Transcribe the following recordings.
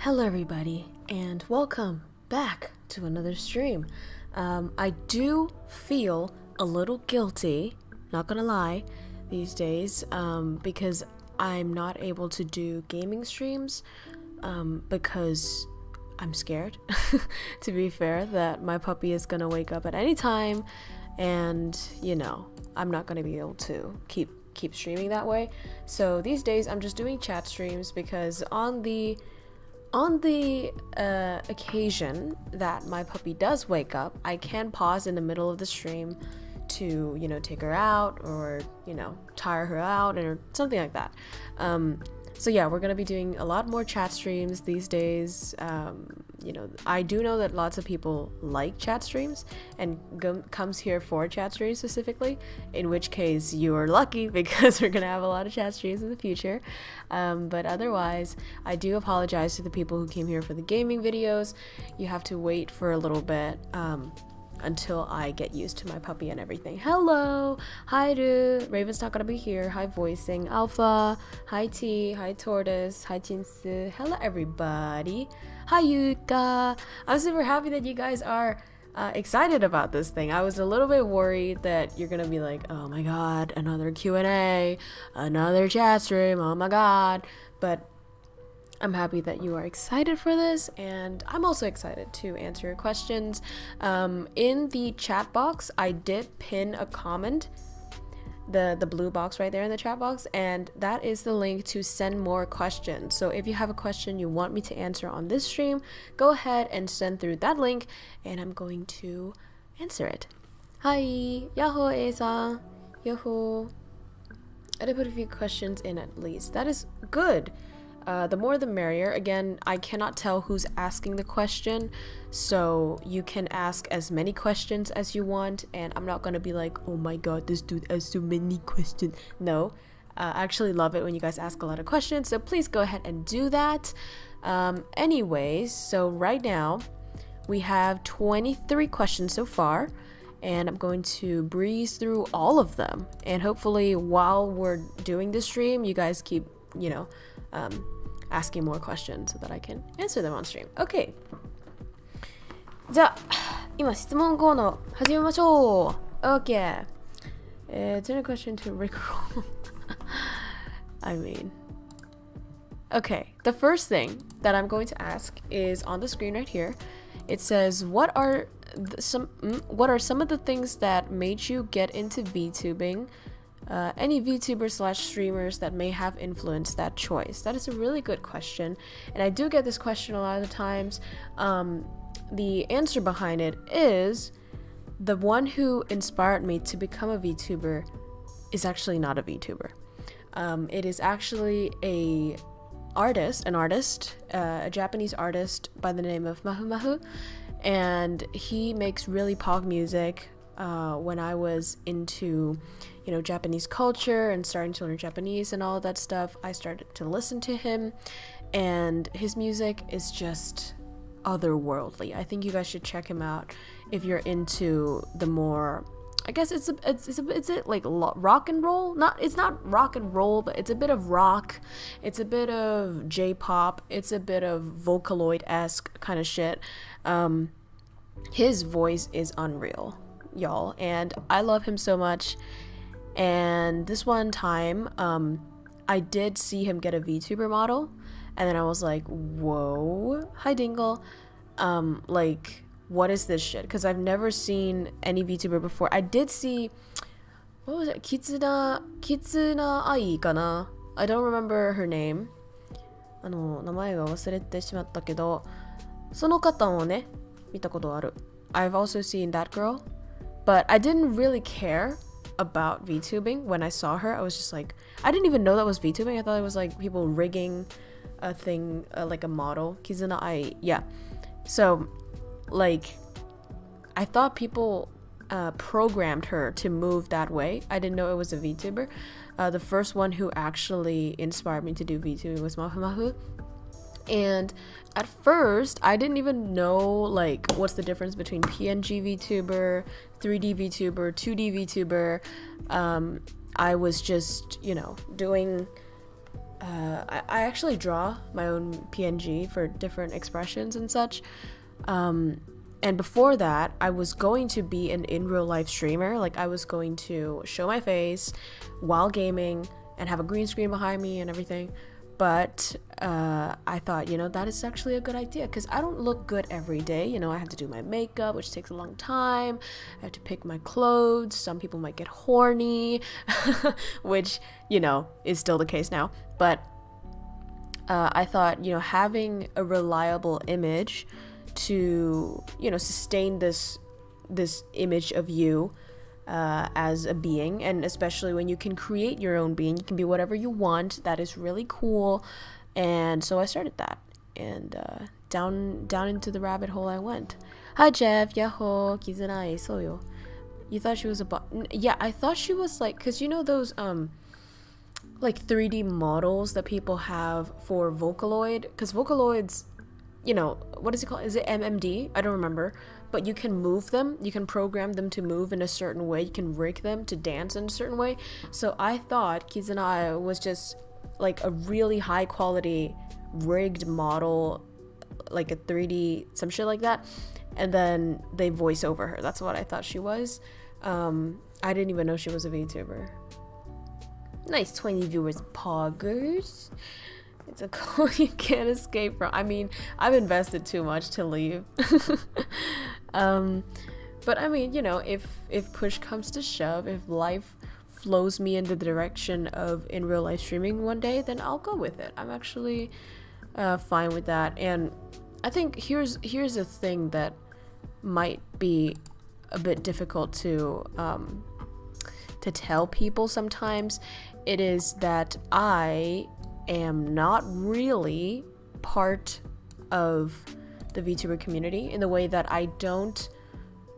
Hello everybody and welcome back to another stream. I do feel a little guilty, not gonna lie, these days because I'm not able to do gaming streams because I'm scared, to be fair, that my puppy is gonna wake up at any time and, you know, I'm not gonna be able to keep streaming that way. So these days I'm just doing chat streams because on the occasion that my puppy does wake up, I can pause in the middle of the stream to, you know, take her out or, you know, tire her out or something like that. So yeah, we're gonna be doing a lot more chat streams these days. You know, I do know that lots of people like chat streams and comes here for chat streams specifically, in which case you are lucky because we're gonna have a lot of chat streams in the future. But otherwise, I do apologize to the people who came here for the gaming videos. You have to wait for a little bit until I get used to my puppy and everything. Hello! Hi Ru! Raven's not gonna be here. Hi Voicing. Alpha. Hi T. Hi Tortoise. Hi Jinsu. Hello everybody. Hi Yuka. I'm super happy that you guys are excited about this thing. I was a little bit worried that you're gonna be like, oh my god, another Q&A, another chat stream, oh my god. But I'm happy that you are excited for this, and I'm also excited to answer your questions. In the chat box, I did pin a comment, the blue box right there in the chat box, and that is the link to send more questions. So if you have a question you want me to answer on this stream, go ahead and send through that link, and I'm going to answer it. Hi, Yahoo Esa, Yahoo. I did put a few questions in at least. That is good. The more the merrier. Again, I cannot tell who's asking the question, so you can ask as many questions as you want, and I'm not gonna be like, oh my god, this dude has so many questions. No, I actually love it when you guys ask a lot of questions, so please go ahead and do that. Anyways, so right now we have 23 questions so far, and I'm going to breeze through all of them, and hopefully while we're doing this stream, you guys keep, you know, asking more questions so that I can answer them on stream. Okay. じゃあ、今質問コーナー始めましょう。Okay. Turn a question to Rickroll. I mean. Okay, the first thing that I'm going to ask is on the screen right here. It says, what are some of the things that made you get into VTubing? Any VTubers / streamers that may have influenced that choice? That is a really good question, and I do get this question a lot of the times. The answer behind it is the one who inspired me to become a VTuber is actually not a VTuber. It is actually an artist, a Japanese artist by the name of Mahu Mahu, and he makes really pog music. When I was into, you know, Japanese culture and starting to learn Japanese and all of that stuff, I started to listen to him, and his music is just otherworldly. I think you guys should check him out if you're into the more, I guess it's like rock and roll. It's not rock and roll, but it's a bit of rock. It's a bit of J-pop. It's a bit of Vocaloid-esque kind of shit. His voice is unreal, y'all, and I love him so much. And this one time I did see him get a VTuber model, and then I was like, whoa, hi Dingle, like, what is this shit? Because I've never seen any VTuber before. I did see, what was it, Kitsuna Ai kana? I don't remember her name. 名前が忘れてしまったけど、その方もね、見たことある。I've also seen that girl, but I didn't really care about VTubing when I saw her. I was just like, I didn't even know that was VTubing. I thought it was like people rigging a thing, like a model. Kizuna Ai, yeah. So, like, I thought people programmed her to move that way. I didn't know it was a VTuber. The first one who actually inspired me to do VTubing was Mahu Mahu. And at first, I didn't even know, like, what's the difference between PNG VTuber, 3D VTuber, 2D VTuber. I was just, you know, doing I actually draw my own PNG for different expressions and such. And before that, I was going to be an in real life streamer. Like, I was going to show my face while gaming and have a green screen behind me and everything. But I thought, that is actually a good idea because I don't look good every day. I have to do my makeup, which takes a long time. I have to pick my clothes. Some people might get horny, which, is still the case now. But I thought, having a reliable image to, sustain this image of you as a being, and especially when you can create your own being, you can be whatever you want. That is really cool. And so I started that, and down into the rabbit hole I went. Hi Jeff, yahoo, kizunai, soyo. You thought she was a yeah, I thought she was like, because those like 3D models that people have for Vocaloid, because Vocaloids, what is it called? Is it MMD? I don't remember. But you can move them. You can program them to move in a certain way. You can rig them to dance in a certain way. So I thought Kizunai was just like a really high quality rigged model, like a 3D, some shit like that. And then they voice over her. That's what I thought she was. I didn't even know she was a VTuber. Nice 20 viewers, poggers. It's a call you can't escape from. I mean, I've invested too much to leave. But I mean, if push comes to shove, if life flows me in the direction of in real life streaming one day, then I'll go with it. I'm actually fine with that. And I think here's a thing that might be a bit difficult to tell people sometimes. It is that I am not really part of the VTuber community in the way that I don't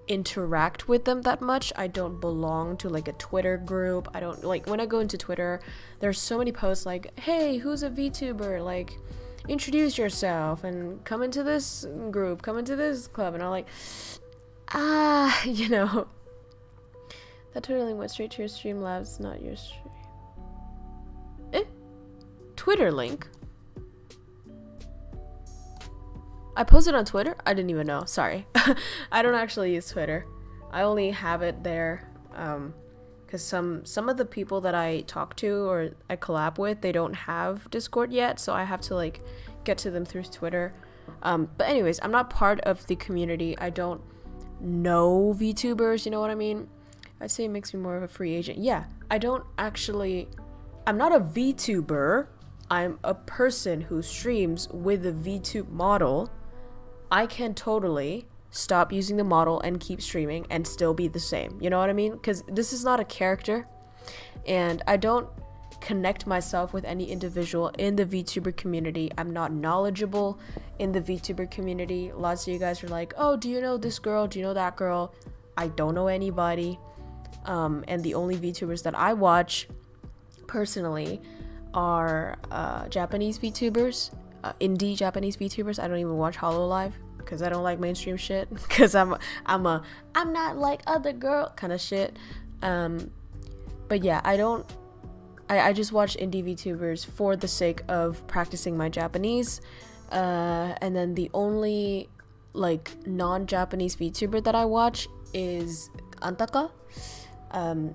interact with them that much. I don't belong to like a Twitter group. I don't like when I go into Twitter, there's so many posts like, hey, who's a VTuber? Like, introduce yourself and come into this group, come into this club. And I'm like, that totally went straight to your Streamlabs, not your stream. Twitter link. I posted on Twitter? I didn't even know. Sorry. I don't actually use Twitter. I only have it there because some of the people that I talk to or I collab with, they don't have Discord yet, so I have to like get to them through Twitter. But anyways, I'm not part of the community. I don't know VTubers, you know what I mean? I'd say it makes me more of a free agent. Yeah, I'm not a VTuber. I'm a person who streams with a VTube model. I can totally stop using the model and keep streaming and still be the same. You know what I mean? Because this is not a character. And I don't connect myself with any individual in the VTuber community. I'm not knowledgeable in the VTuber community. Lots of you guys are like, oh, do you know this girl? Do you know that girl? I don't know anybody. And the only VTubers that I watch personally are Japanese VTubers, indie Japanese VTubers. I don't even watch HoloLive because I don't like mainstream shit. Because I'm not like other girl kind of shit. But yeah, I just watch indie VTubers for the sake of practicing my Japanese. And then the only like non-Japanese VTuber that I watch is Antaka.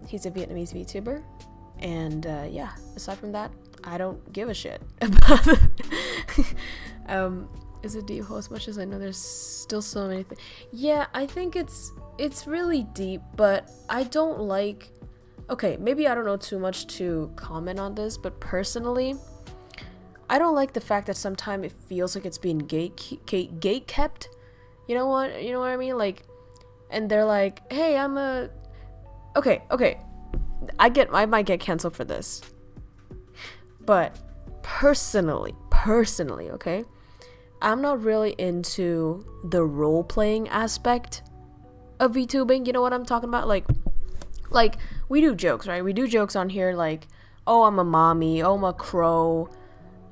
He's a Vietnamese VTuber. And yeah, aside from that, I don't give a shit about is it deep? As much as I know, there's still so many things. Yeah, I think it's really deep, but I don't like. Okay, maybe I don't know too much to comment on this, but personally, I don't like the fact that sometimes it feels like it's being gate kept. You know what I mean? Like, and they're like, hey, I'm a. Okay. I might get canceled for this. But personally, okay? I'm not really into the role-playing aspect of VTubing. You know what I'm talking about? Like we do jokes, right? We do jokes on here like, oh, I'm a mommy, oh, I'm a crow.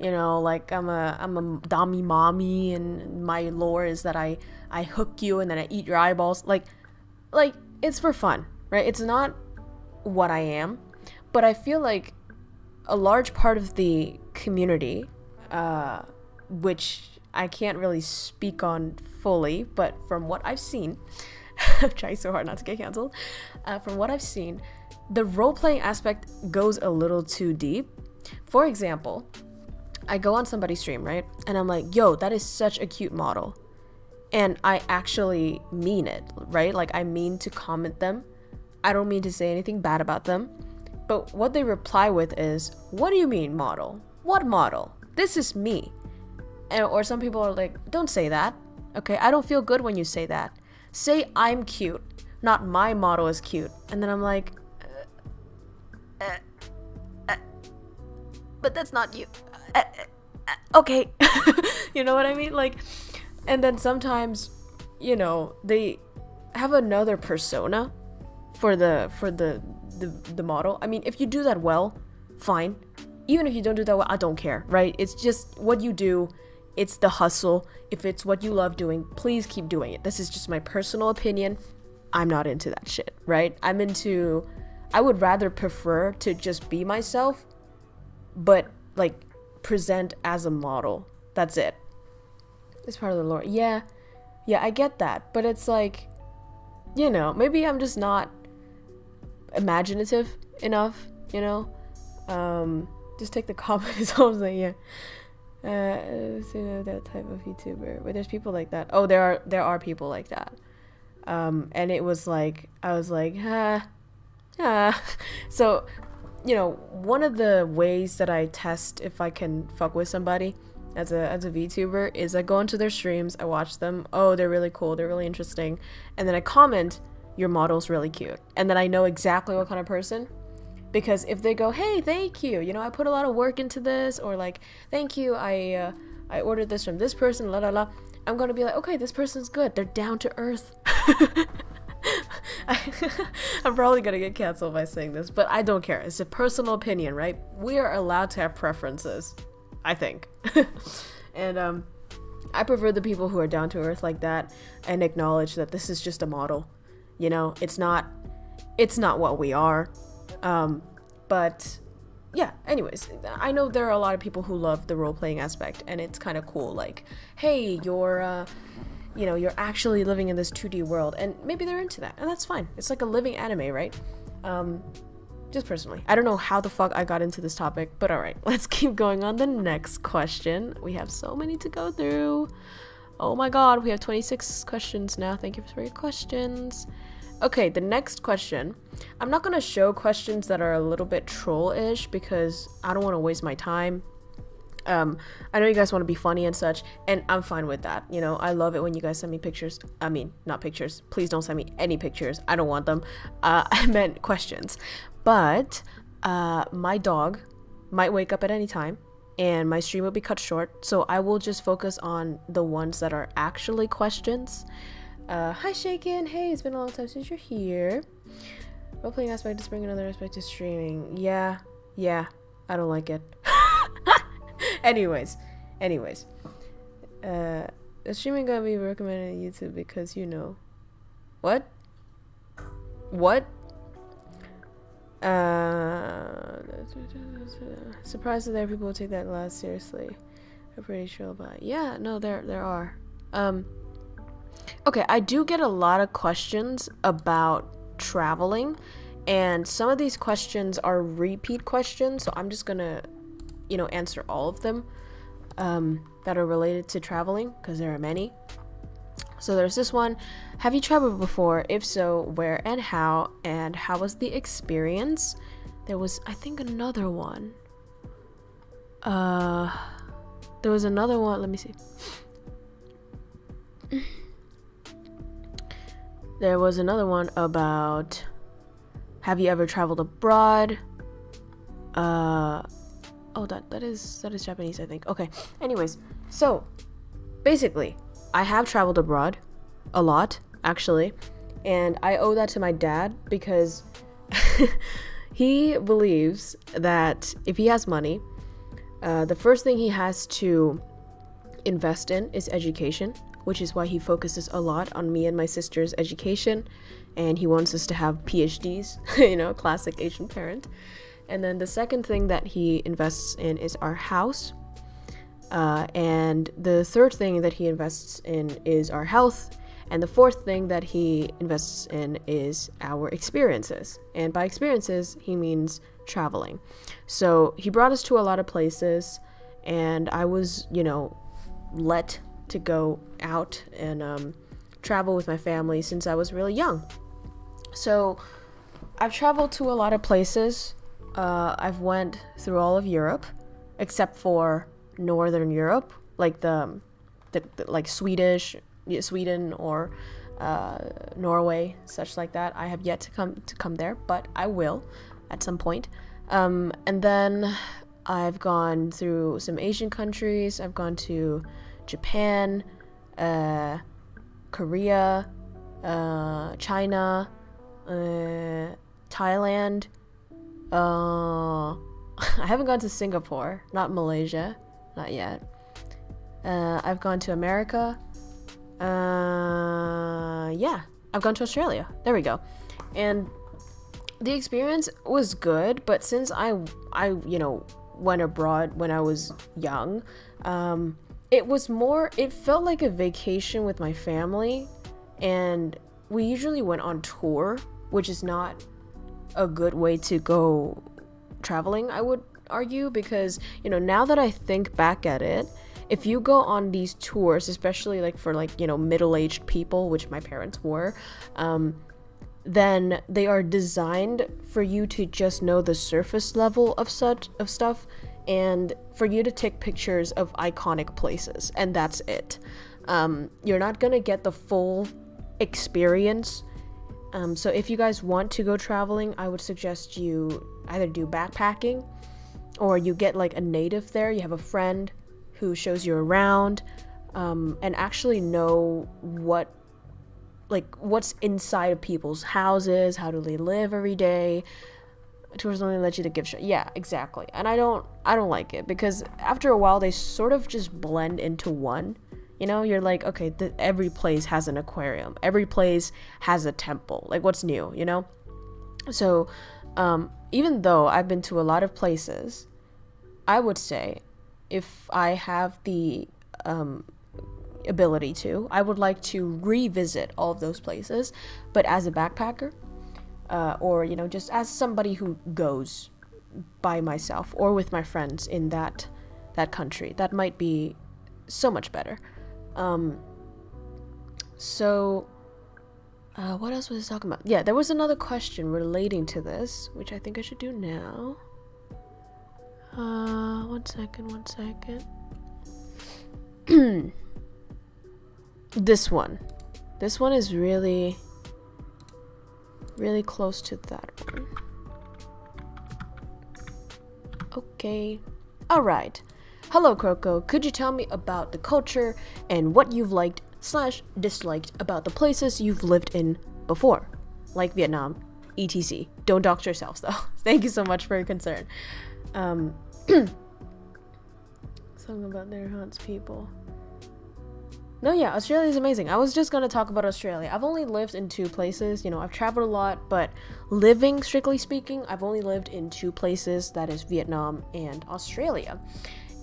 Like I'm a dummy mommy, and my lore is that I hook you and then I eat your eyeballs. Like it's for fun, right? It's not what I am, but I feel like a large part of the community, which I can't really speak on fully, but from what I've seen, I'm trying so hard not to get canceled. From what I've seen, the role-playing aspect goes a little too deep. For example, I go on somebody's stream, right? And I'm like, yo, that is such a cute model. And I actually mean it, right? Like, I mean to comment them. I don't mean to say anything bad about them. But what they reply with is, what do you mean, model? What model? This is me. Or some people are like, don't say that. Okay, I don't feel good when you say that. Say I'm cute, not my model is cute. And then I'm like, but that's not you. Okay. You know what I mean? Like, and then sometimes, you know, they have another persona for the model. I mean, if you do that well, fine. Even if you don't do that well, I don't care, right? It's just what you do. It's the hustle. If it's what you love doing, please keep doing it. This is just my personal opinion. I'm not into that shit, right? I would rather prefer to just be myself, but like present as a model. That's it. It's part of the lore. Yeah, I get that. But it's like, you know, maybe I'm just not imaginative enough, you know? Just take the comment as well. Like, yeah. That type of YouTuber. But there's people like that. Oh, there are people like that. And it was like, I was like, So, you know, one of the ways that I test if I can fuck with somebody as a VTuber is I go into their streams, I watch them. Oh, they're really cool, they're really interesting. And then I comment, your model's really cute. And then I know exactly what kind of person. Because if they go, hey, thank you, you know, I put a lot of work into this, or like, thank you, I ordered this from this person, la la la, I'm gonna be like, okay, this person's good, they're down to earth. I'm probably gonna get canceled by saying this, but I don't care. It's a personal opinion, right? We are allowed to have preferences, I think. And I prefer the people who are down to earth like that and acknowledge that this is just a model. You know, it's not what we are. But yeah, anyways, I know there are a lot of people who love the role-playing aspect, and it's kind of cool. Like, hey, you're actually living in this 2D world, and maybe they're into that, and that's fine. It's like a living anime, right? Just personally. I don't know how the fuck I got into this topic, but alright, let's keep going on the next question. We have so many to go through. Oh my god, we have 26 questions now. Thank you for your questions. Okay, the next question. I'm not gonna show questions that are a little bit troll-ish because I don't want to waste my time. I know you guys want to be funny and such, and I'm fine with that. You know, I love it when you guys send me pictures. I mean, not pictures. Please don't send me any pictures. I don't want them. I meant questions. But my dog might wake up at any time, and my stream will be cut short, so I will just focus on the ones that are actually questions. Hi Shaken, hey, it's been a long time since you're here. Role-playing aspect is bring another aspect to streaming. Yeah, I don't like it. Anyways. The streaming gonna be recommended on YouTube because, you know. What? Surprised that there are people who take that last seriously. I'm pretty sure about it. Yeah, no, there are. Okay, I do get a lot of questions about traveling, and some of these questions are repeat questions, so I'm just gonna, you know, answer all of them that are related to traveling, because there are many. So there's this one. Have you traveled before? If so, where and how was the experience? There was, I think, another one. There was another one. Let me see. There was another one about, have you ever traveled abroad? Oh, that is Japanese, I think. Okay. Anyways, so basically, I have traveled abroad a lot, actually, and I owe that to my dad because he believes that if he has money, the first thing he has to invest in is education, which is why he focuses a lot on me and my sister's education, and he wants us to have PhDs, you know, classic Asian parent. And then the second thing that he invests in is our house. And the third thing that he invests in is our health. And the fourth thing that he invests in is our experiences. And by experiences, he means traveling. So he brought us to a lot of places, and I was, let to go out and travel with my family since I was really young. So I've traveled to a lot of places. I've went through all of Europe, except for Northern Europe, like the like Sweden or Norway, such like that. I have yet to come there, but I will at some point. And then I've gone through some Asian countries. I've gone to Japan, Korea, China, Thailand. I haven't gone to Singapore, not Malaysia, not yet. I've gone to America. I've gone to Australia. There we go. And the experience was good, but since I went abroad when I was young, it felt like a vacation with my family, and we usually went on tour, which is not a good way to go traveling, I would argue, because now that I think back at it, if you go on these tours, especially like for middle-aged people, which my parents were, then they are designed for you to just know the surface level of stuff, and for you to take pictures of iconic places, and that's it. You're not gonna get the full experience. So if you guys want to go traveling, I would suggest you either do backpacking, or you get like a native there. You have a friend who shows you around, and actually know what's inside of people's houses, how do they live every day. Tours only let you to give yeah, exactly. And I don't like it, because after a while they sort of just blend into one. You're like, okay, every place has an aquarium, every place has a temple, like what's new, So even though I've been to a lot of places, I would say if I have the ability to, I would like to revisit all of those places, but as a backpacker, or just as somebody who goes by myself or with my friends in that country. That might be so much better. What else was I talking about? Yeah, there was another question relating to this, which I think I should do now. One second. This one is really, really close to that one. Okay. All right. Hello, KROWKO. Could you tell me about the culture and what you've liked/disliked about the places you've lived in before, like Vietnam, etc. Don't dox yourselves, though. Thank you so much for your concern. Something about their haunts people. No, yeah, Australia is amazing. I was just gonna talk about Australia. I've only lived in 2 places. I've traveled a lot, but living, strictly speaking, I've only lived in 2 places. That is Vietnam and Australia.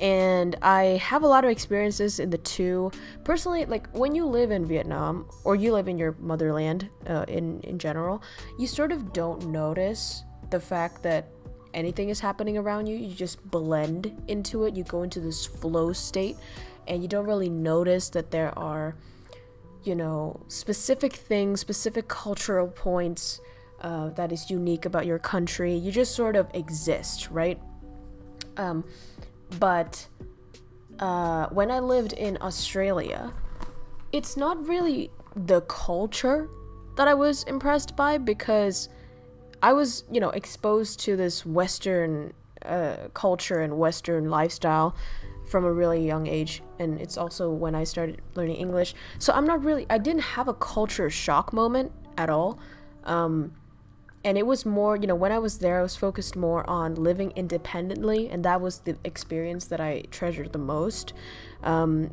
And I have a lot of experiences in the 2. Personally, like when you live in Vietnam, or you live in your motherland in general, you sort of don't notice the fact that anything is happening around you. You just blend into it. You go into this flow state, and you don't really notice that there are, specific things, specific cultural points that is unique about your country. You just sort of exist, right? But when I lived in Australia, it's not really the culture that I was impressed by, because I was, exposed to this Western culture and Western lifestyle from a really young age, and it's also when I started learning English. So I didn't have a culture shock moment at all. And it was more, when I was there, I was focused more on living independently, and that was the experience that I treasured the most.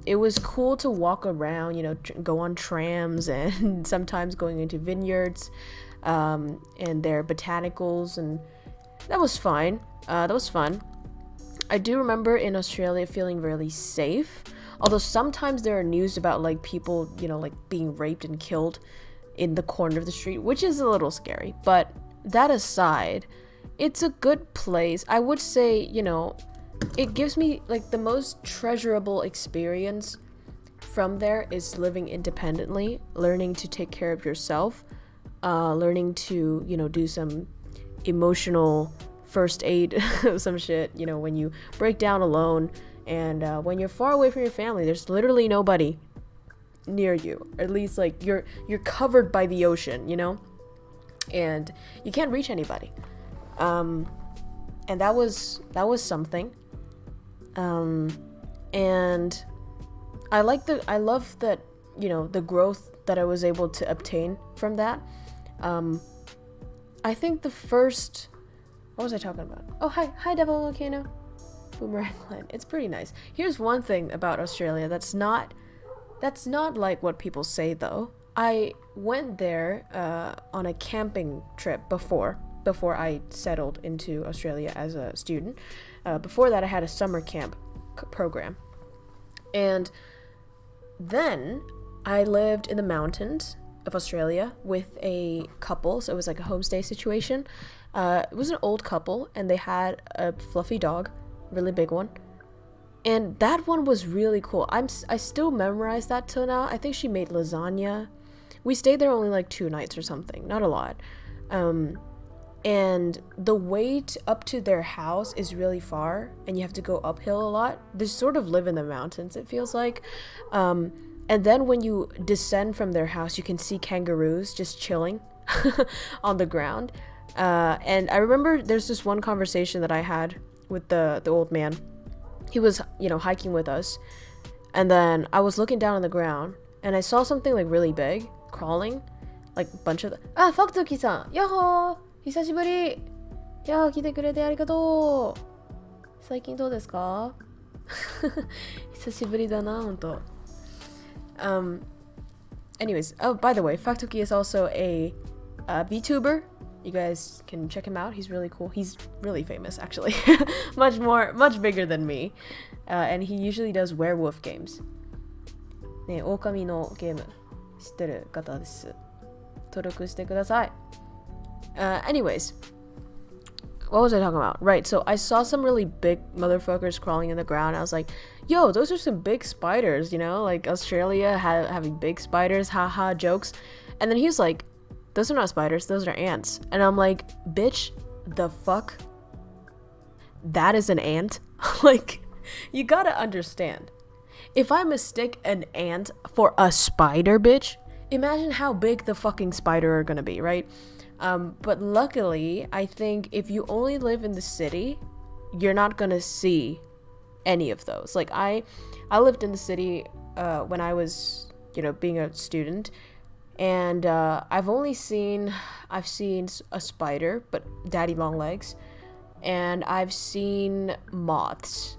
It was cool to walk around, go on trams, and sometimes going into vineyards, and their botanicals, and that was fine. That was fun. I do remember in Australia feeling really safe. Although sometimes there are news about like people, you know, like being raped and killed in the corner of the street, which is a little scary. But that aside, it's a good place. I would say, you know, it gives me like the most treasurable experience from there is living independently, learning to take care of yourself, learning to, you know, do some emotional first aid, some shit, you know, when you break down alone and when you're far away from your family, there's literally nobody near you. At least like you're covered by the ocean, you know, and you can't reach anybody. And that was something. And I love that, you know, the growth that I was able to obtain from that. I think the first, what was I talking about? Oh, hi Devil Volcano. Boomerang Land. It's pretty nice. Here's one thing about Australia that's not like what people say though. I went there on a camping trip before I settled into Australia as a student. Before that I had a summer camp program. And then I lived in the mountains of Australia with a couple, so it was like a homestay situation. It was an old couple and they had a fluffy dog, really big one. And that one was really cool. I still memorize that till now. I think she made lasagna. We stayed there only like 2 nights or something, not a lot. And the way up to their house is really far and you have to go uphill a lot. They sort of live in the mountains, it feels like. And then when you descend from their house, you can see kangaroos just chilling on the ground. And I remember there's this one conversation that I had with the old man. He was, you know, hiking with us. And then I was looking down on the ground and I saw something like really big crawling. Like a bunch of Faktoki-san! Yahoo! 久しぶり! いやー、来てくれてありがとう! 最近どうですか? 久しぶりだな、ほんと。Anyways, oh, by the way, Faktoki is also a Vtuber. You guys can check him out. He's really cool. He's really famous, actually. much bigger than me. And he usually does werewolf games. ね、狼のゲーム知ってる方です。登録してください。Anyways, what was I talking about? Right, so I saw some really big motherfuckers crawling in the ground. I was like, yo, those are some big spiders, you know? Like Australia having big spiders, haha, jokes. And then he was like, those are not spiders, those are ants. And I'm like, bitch, the fuck? That is an ant? Like, you gotta understand. If I mistake an ant for a spider, bitch, imagine how big the fucking spider are gonna be, right? But luckily, I think if you only live in the city, you're not gonna see any of those. Like I lived in the city when I was, you know, being a student, and I've seen a spider, but daddy long legs, and I've seen moths,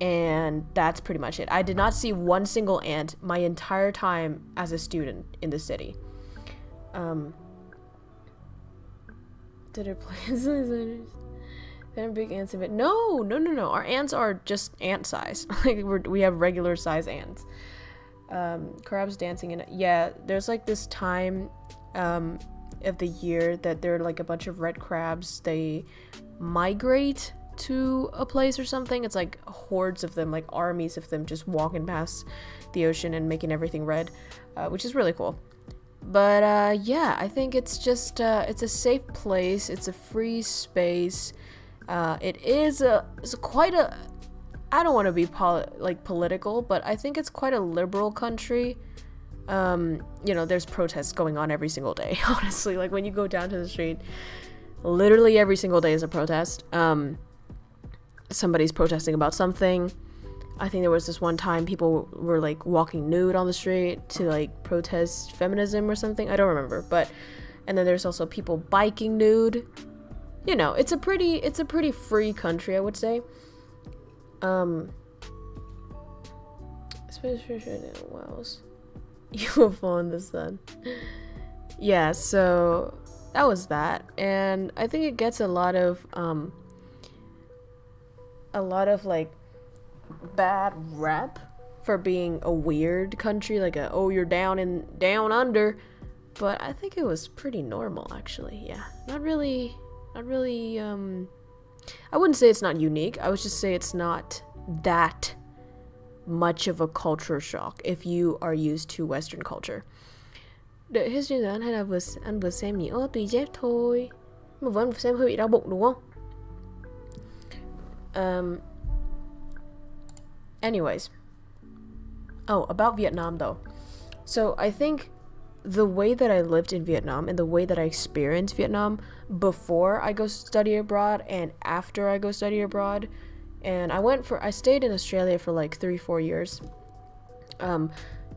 and that's pretty much it. I did not see one single ant my entire time as a student in the city. Did it plants and They're big ants of it. No. Our ants are just ant size. Like we have regular size ants. Crabs dancing in it. Yeah, there's like this time of the year that there are like a bunch of red crabs. They migrate to a place or something. It's like hordes of them, like armies of them just walking past the ocean and making everything red, which is really cool. But yeah, I think it's just it's a safe place. It's a free space. It's quite a, I don't want to be political, but I think it's quite a liberal country. You know, there's protests going on every single day. Honestly, like when you go down to the street, literally every single day is a protest. Somebody's protesting about something. I think there was this one time people were like walking nude on the street to like protest feminism or something. I don't remember, and then there's also people biking nude. You know, it's a pretty free country, I would say. UFO in the sun. Yeah, so that, and I think it gets a lot of like bad rep for being a weird country, like you're down under, but I think it was pretty normal actually. Yeah, not really I wouldn't say it's not unique, I would just say it's not that much of a culture shock if you are used to Western culture. Đợi hết chuyên đoán hay là anh vừa xem nhỉ? Tùy Jeff thôi. Mà vẫn xem hơi bị đau bụng đúng không? Anyways. Oh, about Vietnam though. So I think the way that I lived in Vietnam and the way that I experienced Vietnam before I go study abroad and after I go study abroad, and I stayed in Australia for like 3-4 years.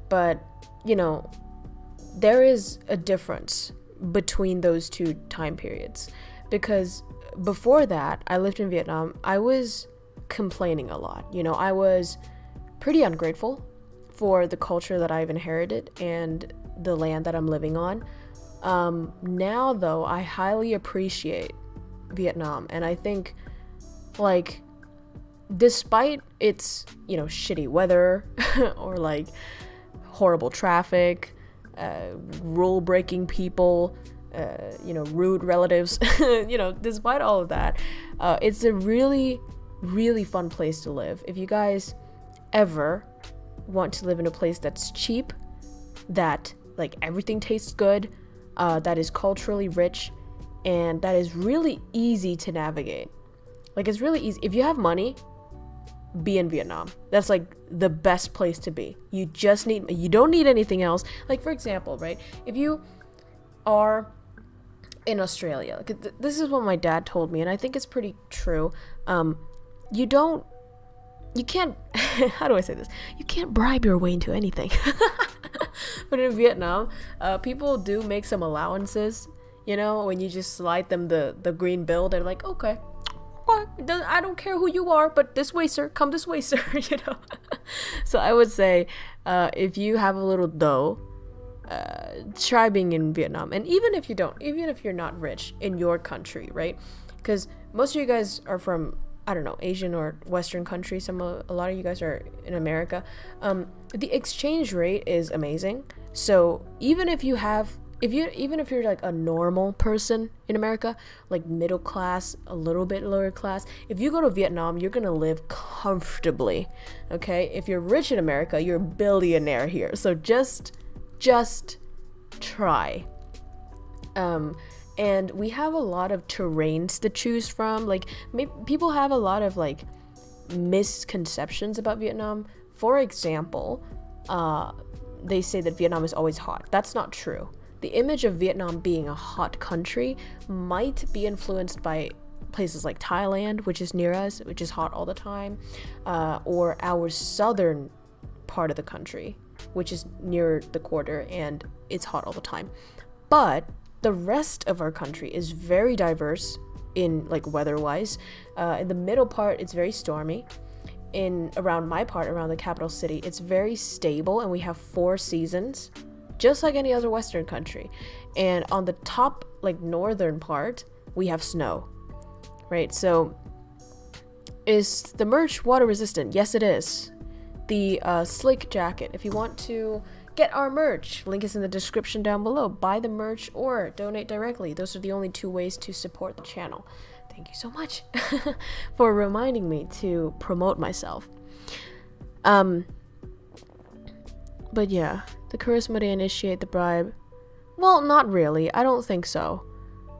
But you know, there is a difference between those two time periods, because before that I lived in Vietnam, I was complaining a lot. You know, I was pretty ungrateful for the culture that I've inherited and the land that I'm living on. Now though, I highly appreciate Vietnam, and I think like despite its, you know, shitty weather or like horrible traffic, rule breaking people, you know, rude relatives, you know, despite all of that, it's a really, really fun place to live. If you guys ever want to live in a place that's cheap, that like everything tastes good, that is culturally rich, and that is really easy to navigate. Like, it's really easy. If you have money, be in Vietnam. That's like the best place to be. You don't need anything else. Like, for example, right, if you are in Australia, like, this is what my dad told me, and I think it's pretty true. You can't how do I say this? You can't bribe your way into anything. But in Vietnam, people do make some allowances, you know, when you just slide them the green bill. They're like, okay, I don't care who you are, but this way, sir, come this way, sir. You know. So I would say, if you have a little dough, try being in Vietnam. And even if you're not rich in your country, right? Because most of you guys are from, I don't know, Asian or Western countries. A lot of you guys are in America. The exchange rate is amazing. So even if you're like a normal person in America, like middle class, a little bit lower class, if you go to Vietnam, you're gonna live comfortably. Okay? If you're rich in America, you're a billionaire here. So just try. And we have a lot of terrains to choose from. Like, people have a lot of like misconceptions about Vietnam. For example, they say that Vietnam is always hot. That's not true. The image of Vietnam being a hot country might be influenced by places like Thailand, which is near us, which is hot all the time, or our southern part of the country, which is near the equator, and it's hot all the time. But the rest of our country is very diverse in like weather-wise. In the middle part, it's very stormy. Around my part, around the capital city, it's very stable, and we have 4 seasons, just like any other Western country. And on the top, like northern part, we have snow, right? So, is the merch water resistant? Yes, it is. The slick jacket, if you want to get our merch, link is in the description down below. Buy the merch or donate directly. Those are the only 2 ways to support the channel. Thank you so much for reminding me to promote myself. But yeah, the charisma to initiate the bribe. Well, not really. I don't think so.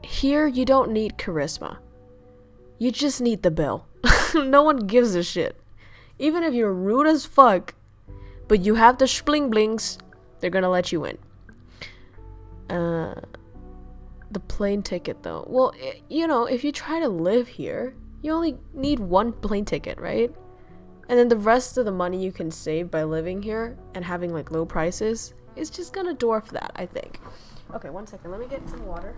Here, you don't need charisma. You just need the bill. No one gives a shit. Even if you're rude as fuck, but you have the spling blings, they're gonna let you in. The plane ticket though. Well, you know, if you try to live here, you only need 1 plane ticket, right? And then the rest of the money you can save by living here and having like low prices is just gonna dwarf that, I think. Okay, 1 second. Let me get some water.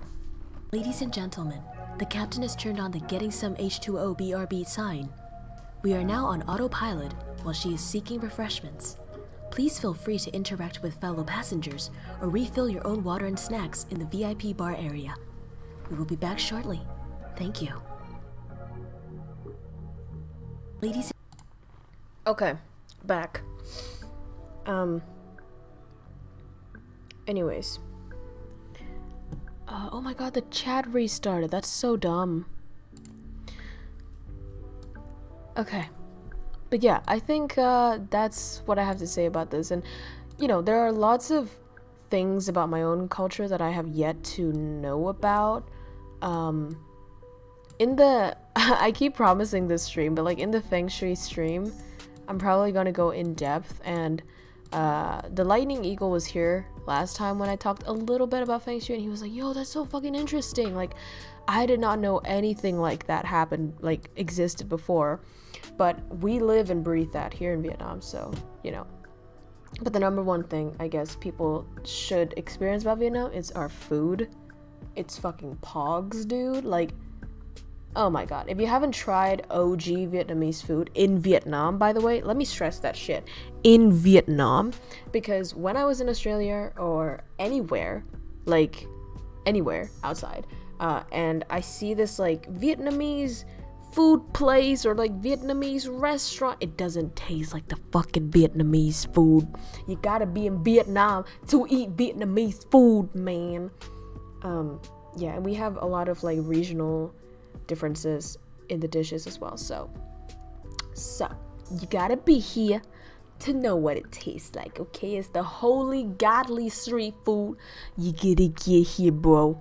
Ladies and gentlemen, the captain has turned on the getting some H2O BRB sign. We are now on autopilot while she is seeking refreshments. Please feel free to interact with fellow passengers or refill your own water and snacks in the VIP bar area. We will be back shortly. Thank you. Ladies. Okay, back. Anyways. Oh my god, the chat restarted. That's so dumb. Okay. But yeah, I think that's what I have to say about this. And, you know, there are lots of things about my own culture that I have yet to know about. In the... I keep promising this stream, but like in the Feng Shui stream, I'm probably gonna go in depth. And the Lightning Eagle was here last time when I talked a little bit about Feng Shui, and he was like, yo, that's so fucking interesting. Like, I did not know anything like that happened, like, existed before. But we live and breathe that here in Vietnam, so, you know. But the number one thing, I guess, people should experience about Vietnam is our food. It's fucking pogs, dude. Like, oh my god. If you haven't tried OG Vietnamese food in Vietnam, by the way, let me stress that shit. In Vietnam. Because when I was in Australia or anywhere, like, anywhere outside, and I see this, like, Vietnamese food place or like Vietnamese restaurant, it doesn't taste like the fucking Vietnamese food. You gotta be in Vietnam to eat Vietnamese food, man. Yeah, and we have a lot of like regional differences in the dishes as well, so you gotta be here to know what it tastes like, okay? It's the holy godly street food. You gotta get here, bro.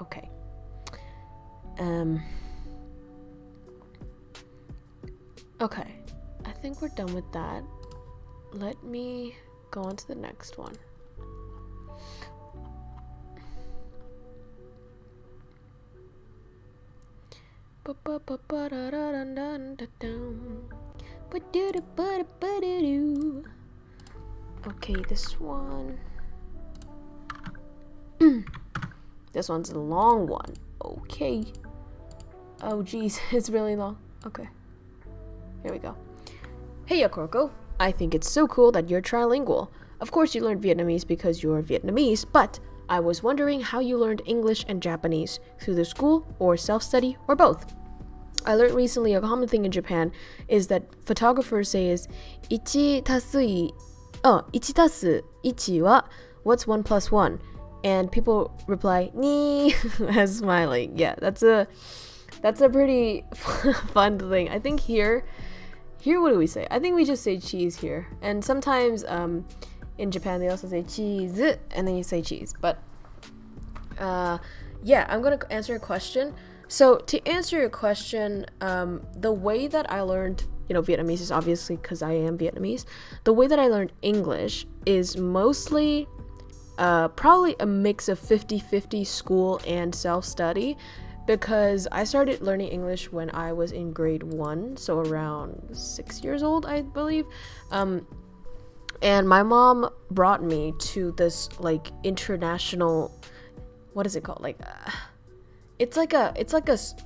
Okay. Okay, I think we're done with that. Let me go on to the next one. Okay, this one. This one's a long one. Okay. Oh geez, it's really long. Okay. Here we go. Hey, KROWKO. I think it's so cool that you're trilingual. Of course you learned Vietnamese because you're Vietnamese, but I was wondering how you learned English and Japanese, through the school or self-study or both. I learned recently a common thing in Japan is that photographers say is 1たす1は what's 1 plus 1? And people reply 2 as smiling. Yeah, that's a pretty fun thing. I think here what do we say? I think we just say cheese here. And sometimes in Japan they also say cheese and then you say cheese. But yeah, I'm gonna answer a question. So to answer your question, the way that I learned, you know, Vietnamese is obviously because I am Vietnamese. The way that I learned English is mostly probably a mix of 50-50 school and self-study, because I started learning English when I was in grade 1, so around 6 years old, I believe. And my mom brought me to this like international, what is it called? Like it's like a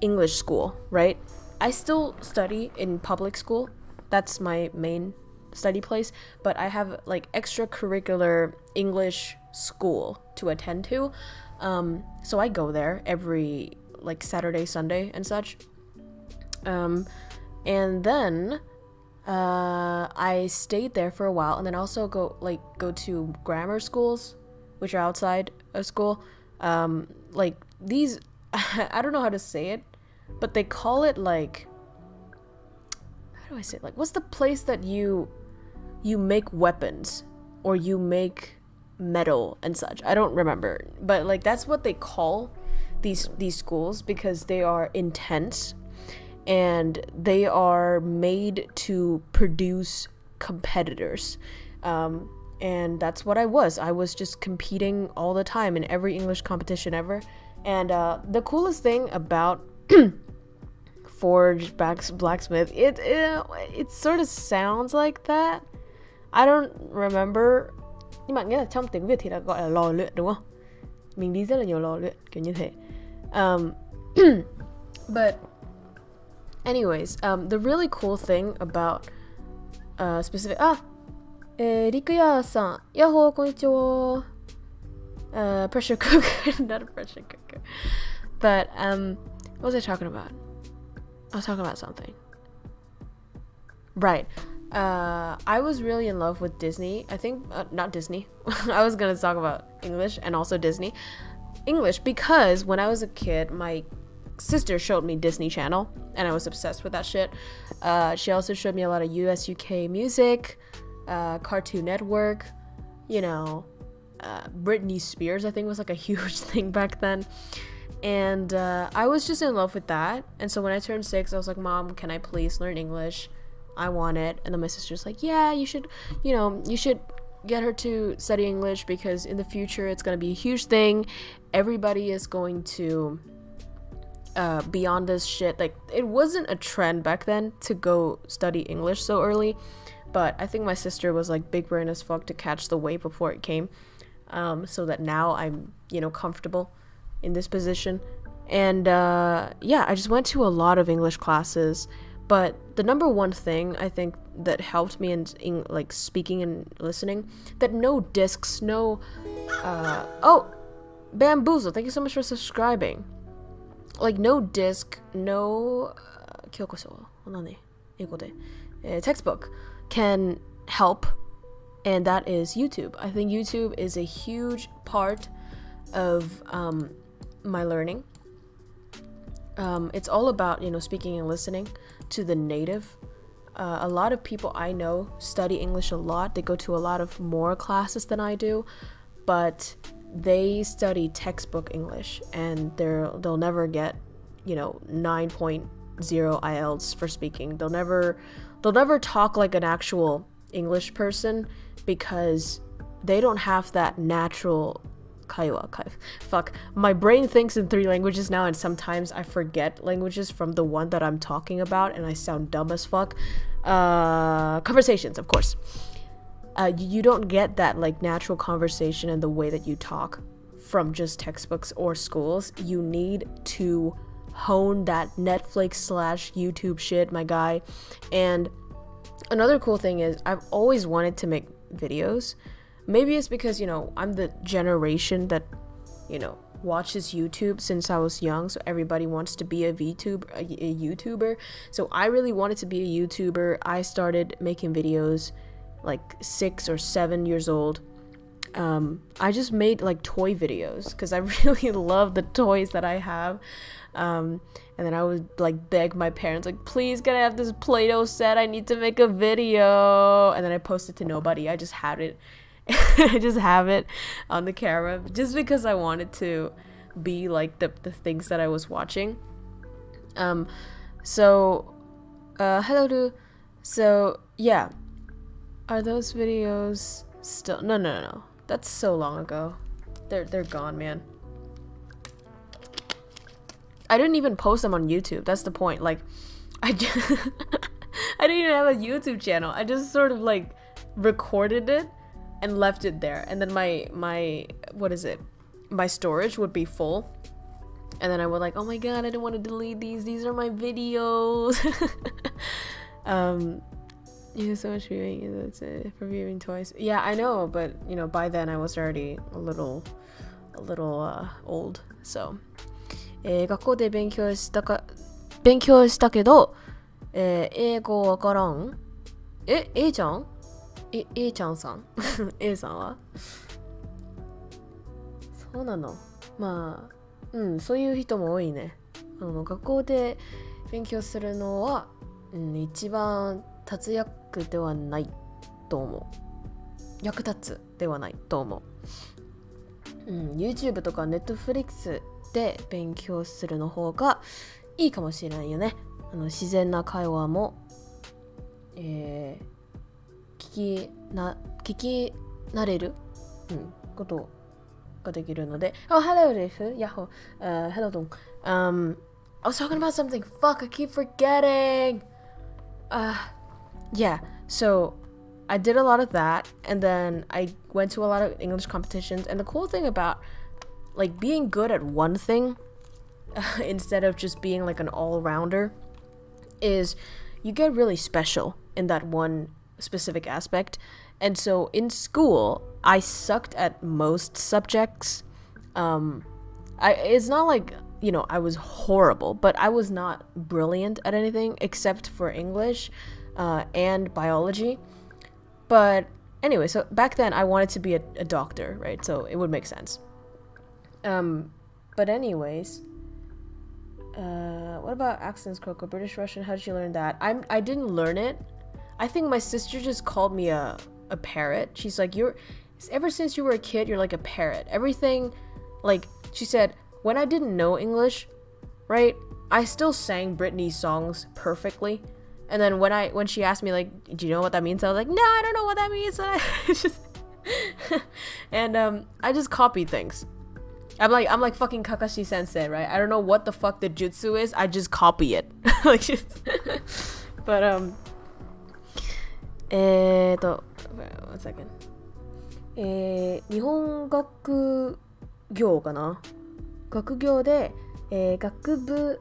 English school, right? I still study in public school. That's my main study place, but I have like extracurricular English school to attend to. So I go there every like Saturday, Sunday and such. And then I stayed there for a while, and then also go to grammar schools, which are outside of school. Like these, I don't know how to say it, but they call it like, how do I say it? Like, what's the place that you make weapons or you make metal and such? I don't remember, but like that's what they call these schools, because they are intense and they are made to produce competitors. And that's what I was just competing all the time in every English competition ever. And the coolest thing about Forge Blacksmith, it sort of sounds like that. I don't remember. Nhưng mà nghĩa là trong tiếng Việt thì đã gọi là lò luyện đúng không? Mình đi rất là nhiều lò luyện kiểu như thế. But anyways, the really cool thing about specific Rikuya-san, yahoo, konnichiwa. pressure cooker, not a pressure cooker. But what was I talking about? I was talking about something. Right. I was really in love with Disney. I think not Disney. I was gonna talk about English and also Disney. English because when I was a kid, my sister showed me Disney Channel and I was obsessed with that shit. She also showed me a lot of US UK music, Cartoon Network, you know, Britney Spears I think was like a huge thing back then. And I was just in love with that. And so when I turned 6, I was like, Mom, can I please learn English? I want it. And then my sister's like, yeah, you should get her to study English because in the future it's going to be a huge thing. Everybody is going to be on this shit. Like, it wasn't a trend back then to go study English so early, but I think my sister was like big brain as fuck to catch the wave before it came, so that now I'm, comfortable in this position. And yeah, I just went to a lot of English classes. But the number one thing I think that helped me in like speaking and listening, that no discs, no Bamboozle, thank you so much for subscribing. Like no disc, no Kyoko textbook can help, and that is YouTube. I think YouTube is a huge part of my learning. It's all about, speaking and listening to the native. A lot of people I know study English a lot. They go to a lot of more classes than I do, but they study textbook English and they'll never get, 9.0 IELTS for speaking. They'll never talk like an actual English person because they don't have that natural fuck, my brain thinks in 3 languages now, and sometimes I forget languages from the one that I'm talking about and I sound dumb as fuck. Conversations, of course. You don't get that like natural conversation and the way that you talk from just textbooks or schools. You need to hone that Netflix/YouTube shit, my guy. And another cool thing is I've always wanted to make videos. Maybe it's because, I'm the generation that, watches YouTube since I was young. So everybody wants to be a YouTuber. So I really wanted to be a YouTuber. I started making videos like 6 or 7 years old. I just made like toy videos because I really love the toys that I have. And then I would like beg my parents, like, please can I have this Play-Doh set? I need to make a video. And then I posted to nobody. I just had it. I just have it on the camera just because I wanted to be like the things that I was watching. Hello to, so yeah, are those videos still? No, that's so long ago. They're gone, man. I didn't even post them on YouTube. That's the point. Like, I didn't even have a YouTube channel. I just sort of like recorded it and left it there, and then my storage would be full, and then I would like, oh my god, I don't want to delete these are my videos. You so much for viewing toys. Yeah, I know, but by then I was already a little old. So 学校で勉強したけど、英語わからん。A ちゃん？A ちゃんさんA さんはそうなの。まあ、そういう人も多いね。学校で勉強するのは、一番活躍ではないと思う。役立つではないと思う。YouTube とか Netflix で勉強するの方がいいかもしれないよね。自然な会話も、聞き慣れる、ことができるので。Oh, hello, Riff. Yahoo. Hello, Dong. I was talking about something. Fuck, I keep forgetting. Yeah, so I did a lot of that, and then I went to a lot of English competitions. And the cool thing about like being good at one thing instead of just being like an all-rounder is you get really special in that one specific aspect. And so in school, I sucked at most subjects. It's not like, I was horrible, but I was not brilliant at anything except for English and biology. But anyway, so back then I wanted to be a doctor, right? So it would make sense. But anyways, what about accents, KROWKO? British, Russian, how did you learn that? I didn't learn it. I think my sister just called me a parrot. She's like, ever since you were a kid, you're like a parrot. Everything, like, she said, when I didn't know English, right, I still sang Britney songs perfectly. And then when she asked me, like, do you know what that means? I was like, no, I don't know what that means. And I just copied things. I'm like fucking Kakashi Sensei, right? I don't know what the fuck the jutsu is. I just copy it. Like, but one second. 日本学業かな、学業で、学部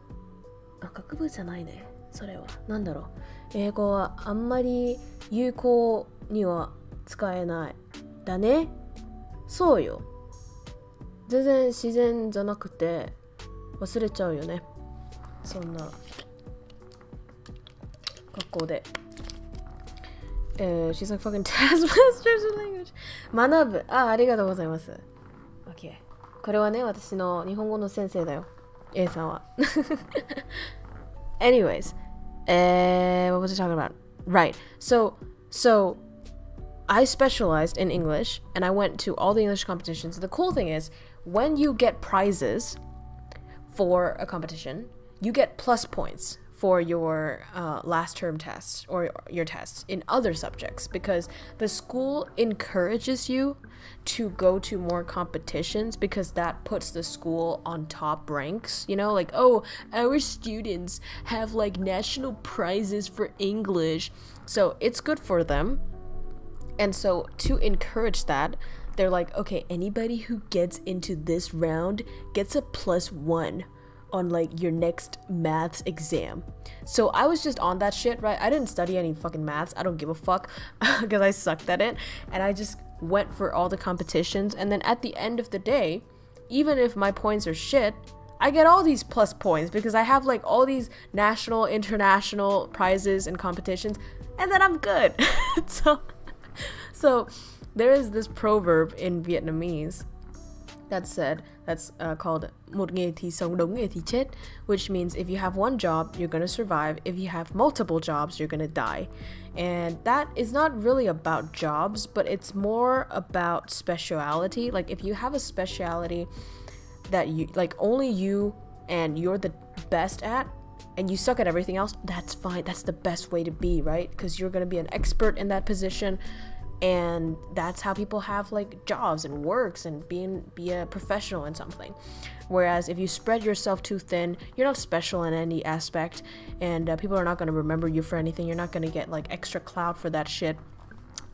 じゃないね、それはなんだろう、英語はあんまり有効には使えないだね。そうよ、全然自然じゃなくて忘れちゃうよね、そんな学校で。she's like fucking taskmasters in language. 学ぶ。ありがとうございます。OK。これはね、私の日本語の先生だよ。A さんは。Anyways, what was I talking about? Right. So I specialized in English and I went to all the English competitions. The cool thing is, when you get prizes for a competition, you get plus points for your last term tests or your tests in other subjects, because the school encourages you to go to more competitions because that puts the school on top ranks, like, oh, our students have like national prizes for English, so it's good for them. And so to encourage that, they're like, okay, anybody who gets into this round gets a +1 on like your next maths exam. So I was just on that shit, right? I didn't study any fucking maths. I don't give a fuck because I sucked at it. And I just went for all the competitions. And then at the end of the day, even if my points are shit, I get all these plus points because I have like all these national, international prizes and competitions. And then I'm good. So there is this proverb in Vietnamese that's called một nghề thì sống, đống nghề thì chết, which means if you have one job, you're gonna survive. If you have multiple jobs, you're gonna die. And that is not really about jobs, but it's more about speciality. Like, if you have a speciality that you like, only you and you're the best at, and you suck at everything else, that's fine. That's the best way to be, right? Because you're gonna be an expert in that position. And that's how people have like jobs and works and be a professional in something. Whereas if you spread yourself too thin, you're not special in any aspect, and people are not going to remember you for anything. You're not going to get like extra clout for that shit.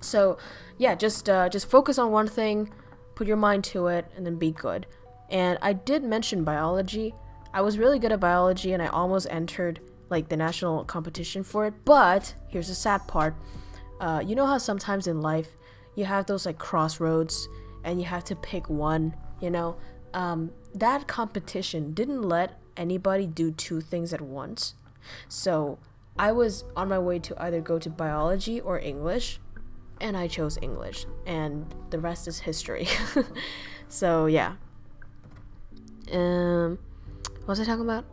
So yeah, just focus on one thing, put your mind to it, and then be good. And I did mention biology. I was really good at biology and I almost entered like the national competition for it. But here's the sad part. You know how sometimes in life you have those like crossroads and you have to pick one, that competition didn't let anybody do two things at once. So I was on my way to either go to biology or English, and I chose English, and the rest is history. So yeah. What was I talking about?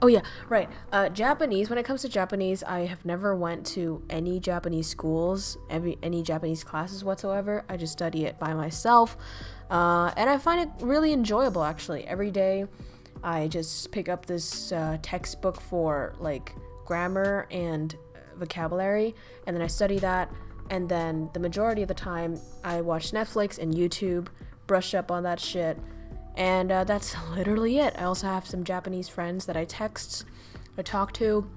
Oh yeah, right. Japanese, when it comes to Japanese, I have never went to any Japanese schools, any Japanese classes whatsoever. I just study it by myself. And I find it really enjoyable, actually. Every day I just pick up this textbook for like grammar and vocabulary, and then I study that. And then the majority of the time I watch Netflix and YouTube, brush up on that shit. And that's literally it. I also have some Japanese friends that I talk to,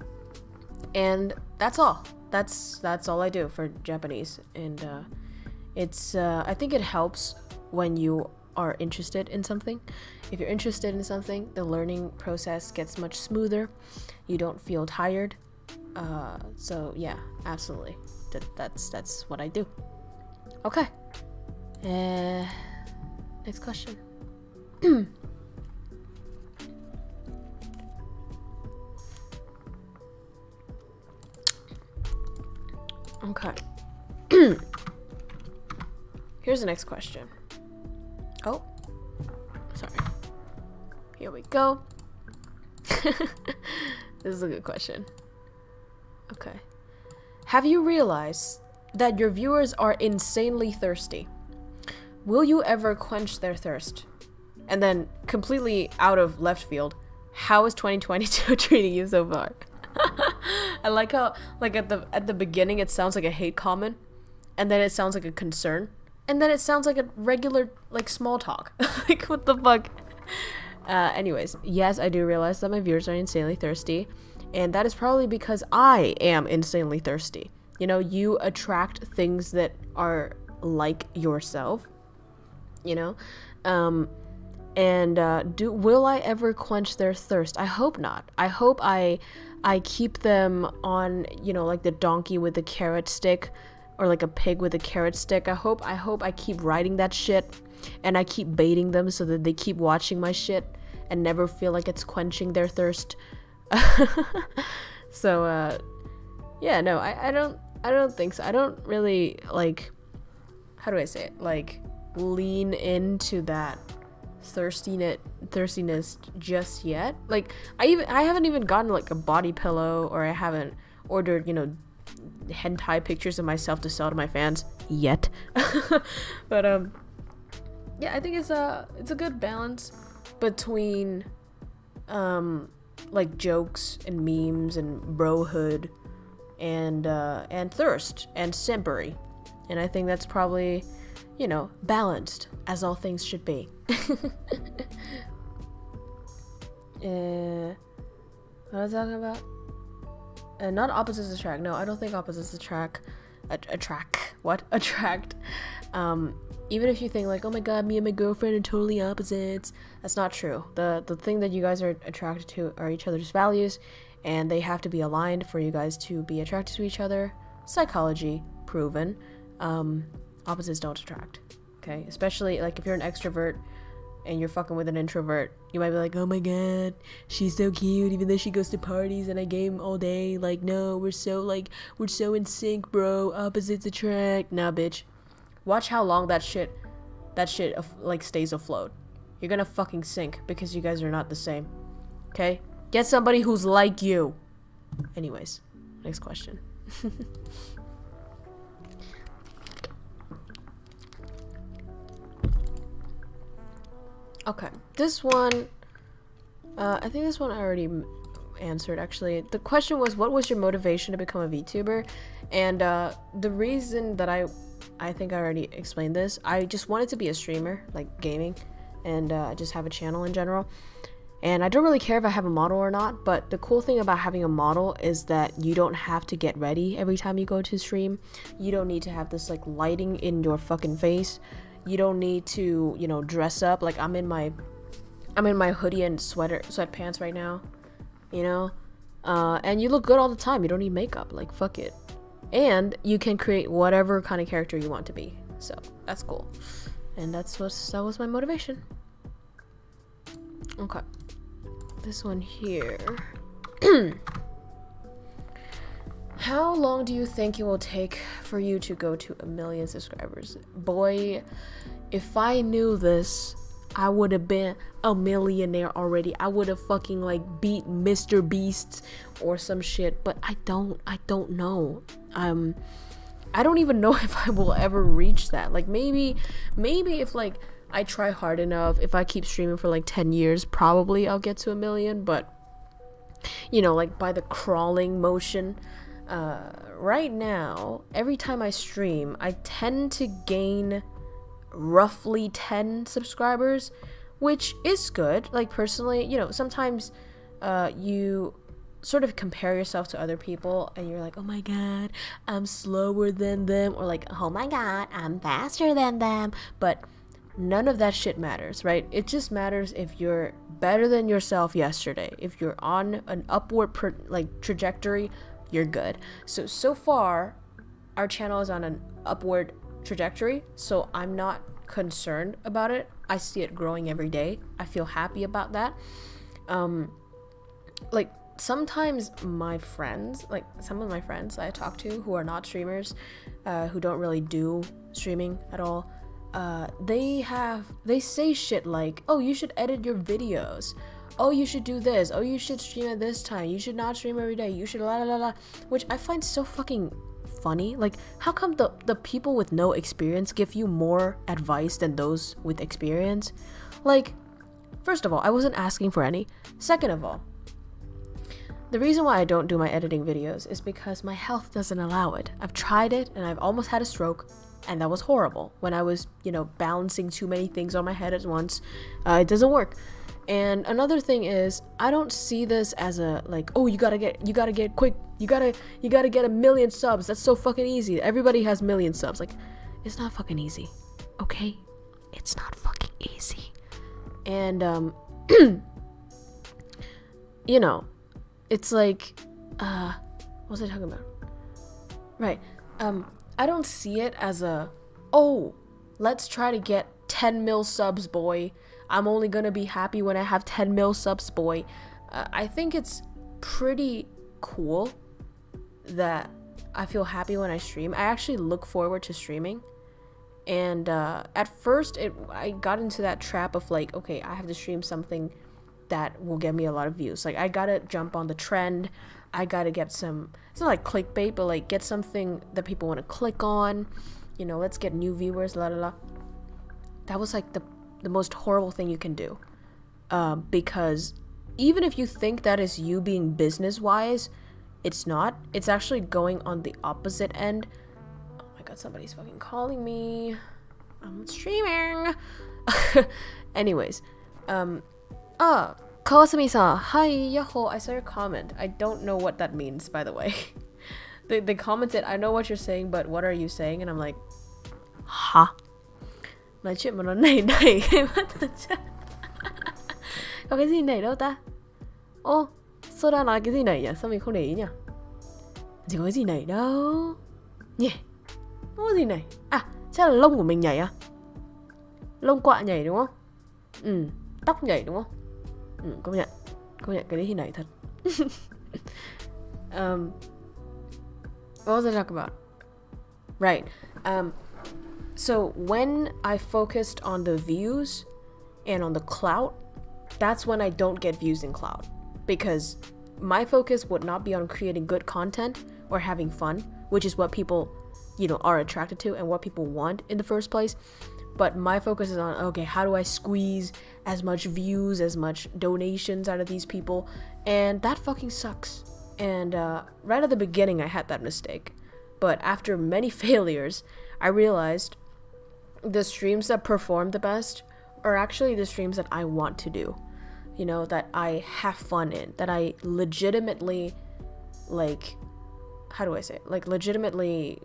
and that's all. That's all I do for Japanese. And it's I think it helps when you are interested in something. If you're interested in something, the learning process gets much smoother. You don't feel tired. So yeah, absolutely. That's what I do. Okay. Next question. Okay. Here's the next question. Oh, sorry. Here we go. This is a good question. Okay. Have you realized that your viewers are insanely thirsty? Will you ever quench their thirst? And then, completely out of left field, how is 2022 treating you so far? I like how, like, at the beginning it sounds like a hate comment, and then it sounds like a concern, and then it sounds like a regular, like, small talk. Like, what the fuck? Anyways, yes, I do realize that my viewers are insanely thirsty, and that is probably because I am insanely thirsty. You know, you attract things that are like yourself, you know? Will I ever quench their thirst? I hope not. I hope I keep them on, you know, like the donkey with the carrot stick, or like a pig with a carrot stick. I hope I keep riding that shit, and I keep baiting them so that they keep watching my shit and never feel like it's quenching their thirst. So yeah, no, I don't think so. I don't really, like, how do I say it, like, lean into that thirstiness just yet. Like, I haven't even gotten like a body pillow, or I haven't ordered, you know, hentai pictures of myself to sell to my fans yet. But yeah, I think it's a good balance between like jokes and memes and brohood and thirst and simpery, and I think that's probably, you know, balanced, as all things should be. What was I talking about? Not opposites attract. No, I don't think opposites attract. Attract. Even if you think like, oh my god, me and my girlfriend are totally opposites, that's not true. The thing that you guys are attracted to are each other's values, and they have to be aligned for you guys to be attracted to each other. Psychology proven. Opposites don't attract. Okay, especially like if you're an extrovert and you're fucking with an introvert, you might be like, oh my god, she's so cute even though she goes to parties and I game all day. Like, no, we're so in sync, bro. Opposites attract. Nah, bitch. Watch how long that shit like stays afloat. You're gonna fucking sink because you guys are not the same. Okay? Get somebody who's like you. Anyways, next question. Okay, this one, I think this one I already answered, actually. The question was, what was your motivation to become a VTuber? And the reason that I think I already explained this, I just wanted to be a streamer, like gaming, and just have a channel in general. And I don't really care if I have a model or not, but the cool thing about having a model is that you don't have to get ready every time you go to stream. You don't need to have this like lighting in your fucking face. You don't need to, you know, dress up. Like, I'm in my hoodie and sweatpants right now, you know? And you look good all the time. You don't need makeup. Like, fuck it. And you can create whatever kind of character you want to be. So, that's cool. And that was my motivation. Okay. This one here. How long do you think it will take for you to go to 1 million subscribers? Boy, if I knew this, I would have been a millionaire already. I would have fucking like beat Mr. Beast or some shit, but I don't know. I don't even know if I will ever reach that. Like, maybe if like I try hard enough, if I keep streaming for like 10 years, probably I'll get to 1 million, but you know, like by the crawling motion. Right now, every time I stream, I tend to gain roughly 10 subscribers, which is good. Like, personally, you know, sometimes you sort of compare yourself to other people and you're like, oh my god, I'm slower than them, or like, oh my god, I'm faster than them. But none of that shit matters, right? It just matters if you're better than yourself yesterday, if you're on an upward trajectory you're good. So far, our channel is on an upward trajectory, so I'm not concerned about it. I see it growing every day. I feel happy about that. Like sometimes my friends, like some of my friends I talk to who are not streamers, who don't really do streaming at all, they say shit like, oh, you should edit your videos, oh, you should do this, oh, you should stream at this time, you should not stream every day, you should la la la la, which I find so fucking funny. Like, how come the people with no experience give you more advice than those with experience? Like, first of all, I wasn't asking for any. Second of all, the reason why I don't do my editing videos is because my health doesn't allow it. I've tried it and I've almost had a stroke, and that was horrible when I was, balancing too many things on my head at once. It doesn't work. And another thing is, I don't see this as a, like, oh, you gotta get quick, you gotta get 1 million subs, that's so fucking easy, everybody has 1 million subs. Like, it's not fucking easy, okay? It's not fucking easy. And it's like, what was I talking about? Right. I don't see it as a, oh, let's try to get 10 mil subs, boy. I'm only gonna be happy when I have 10 mil subs, boy. I think it's pretty cool that I feel happy when I stream. I actually look forward to streaming. And at first, I got into that trap of like, okay, I have to stream something that will get me a lot of views. Like, I gotta jump on the trend. I gotta get some, it's not like clickbait, but like get something that people want to click on. Let's get new viewers, la la la. That was like the most horrible thing you can do. Because even if you think that is you being business-wise, it's not. It's actually going on the opposite end. Oh my god, somebody's fucking calling me. I'm streaming. Anyways, Kawasumi-san, hi, yaho, I saw your comment. I don't know what that means, by the way. They commented, I know what you're saying, but what are you saying? And I'm like, huh? Nói chuyện mà nó nảy cái mắt thật chứ. Có cái gì nảy đâu ta? Ô, Soda nói cái gì nảy nhỉ? Sao mình không để ý nhỉ? Chỉ có cái gì nảy đâu. Nhỉ? Không có gì nảy. À, chắc là lông của mình nhảy à? Lông quạ nhảy đúng không? Tóc nhảy đúng không? Công nhận cái đấy thì nảy thật. What was I talking about? Right. So when I focused on the views and on the clout, that's when I don't get views in clout, because my focus would not be on creating good content or having fun, which is what people, are attracted to and what people want in the first place. But my focus is on, okay, how do I squeeze as much views, as much donations out of these people? And that fucking sucks. And right at the beginning, I had that mistake. But after many failures, I realized the streams that perform the best are actually the streams that I want to do. That I have fun in. That I legitimately, like, how do I say it? Like, legitimately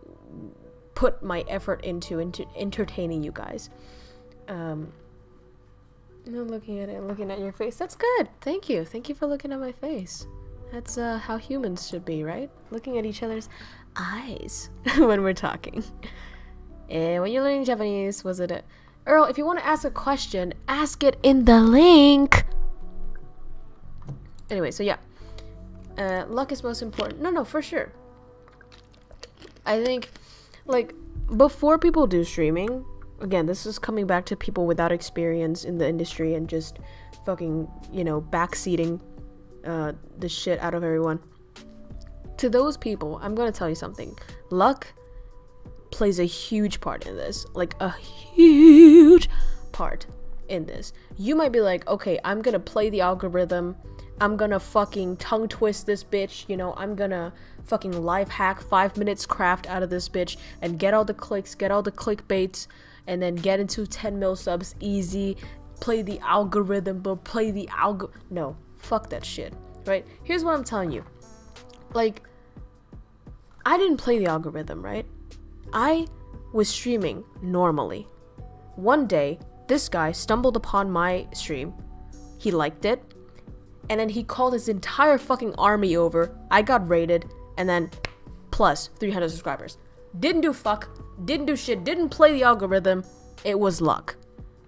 put my effort into entertaining you guys. I'm looking at it, looking at your face. That's good. Thank you for looking at my face. That's how humans should be, right? Looking at each other's eyes when we're talking. And when you're learning Japanese, was it Earl, if you want to ask a question, ask it in the link. Anyway, so yeah. Luck is most important. No, for sure. I think, like, before people do streaming, again, this is coming back to people without experience in the industry and just fucking, backseating the shit out of everyone. To those people, I'm gonna tell you something. Luck plays a huge part in this. Like, a huge part in this. You might be like, okay, I'm gonna play the algorithm. I'm gonna fucking tongue twist this bitch, I'm gonna fucking life hack 5 minutes craft out of this bitch and get all the clicks, get all the clickbaits, and then get into 10 mil subs easy, play the algorithm, but play the no, fuck that shit, right? Here's what I'm telling you. Like, I didn't play the algorithm, right? I was streaming normally. One day, this guy stumbled upon my stream. He liked it. And then he called his entire fucking army over. I got raided. and then plus 300 subscribers. Didn't do fuck, didn't do shit, didn't play the algorithm. It was luck,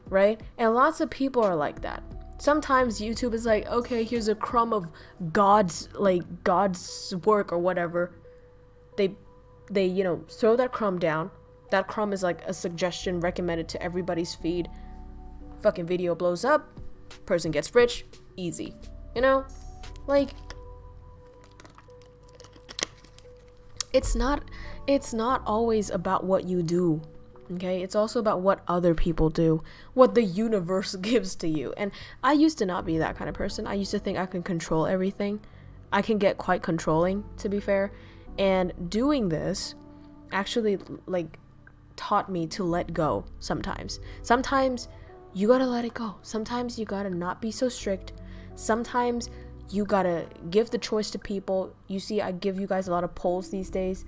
right? And lots of people are like that. Sometimes YouTube is like, okay, here's a crumb of God's work or whatever. They throw that crumb down. That crumb is like a suggestion recommended to everybody's feed. Fucking video blows up. Person gets rich. Easy. Like, it's not always about what you do. Okay, it's also about what other people do, what the universe gives to you. And I used to not be that kind of person. I used to think I can control everything. I can get quite controlling, to be fair. And doing this actually like taught me to let go sometimes. Sometimes you gotta let it go. Sometimes you gotta not be so strict. Sometimes you gotta give the choice to people. You see, I give you guys a lot of polls these days.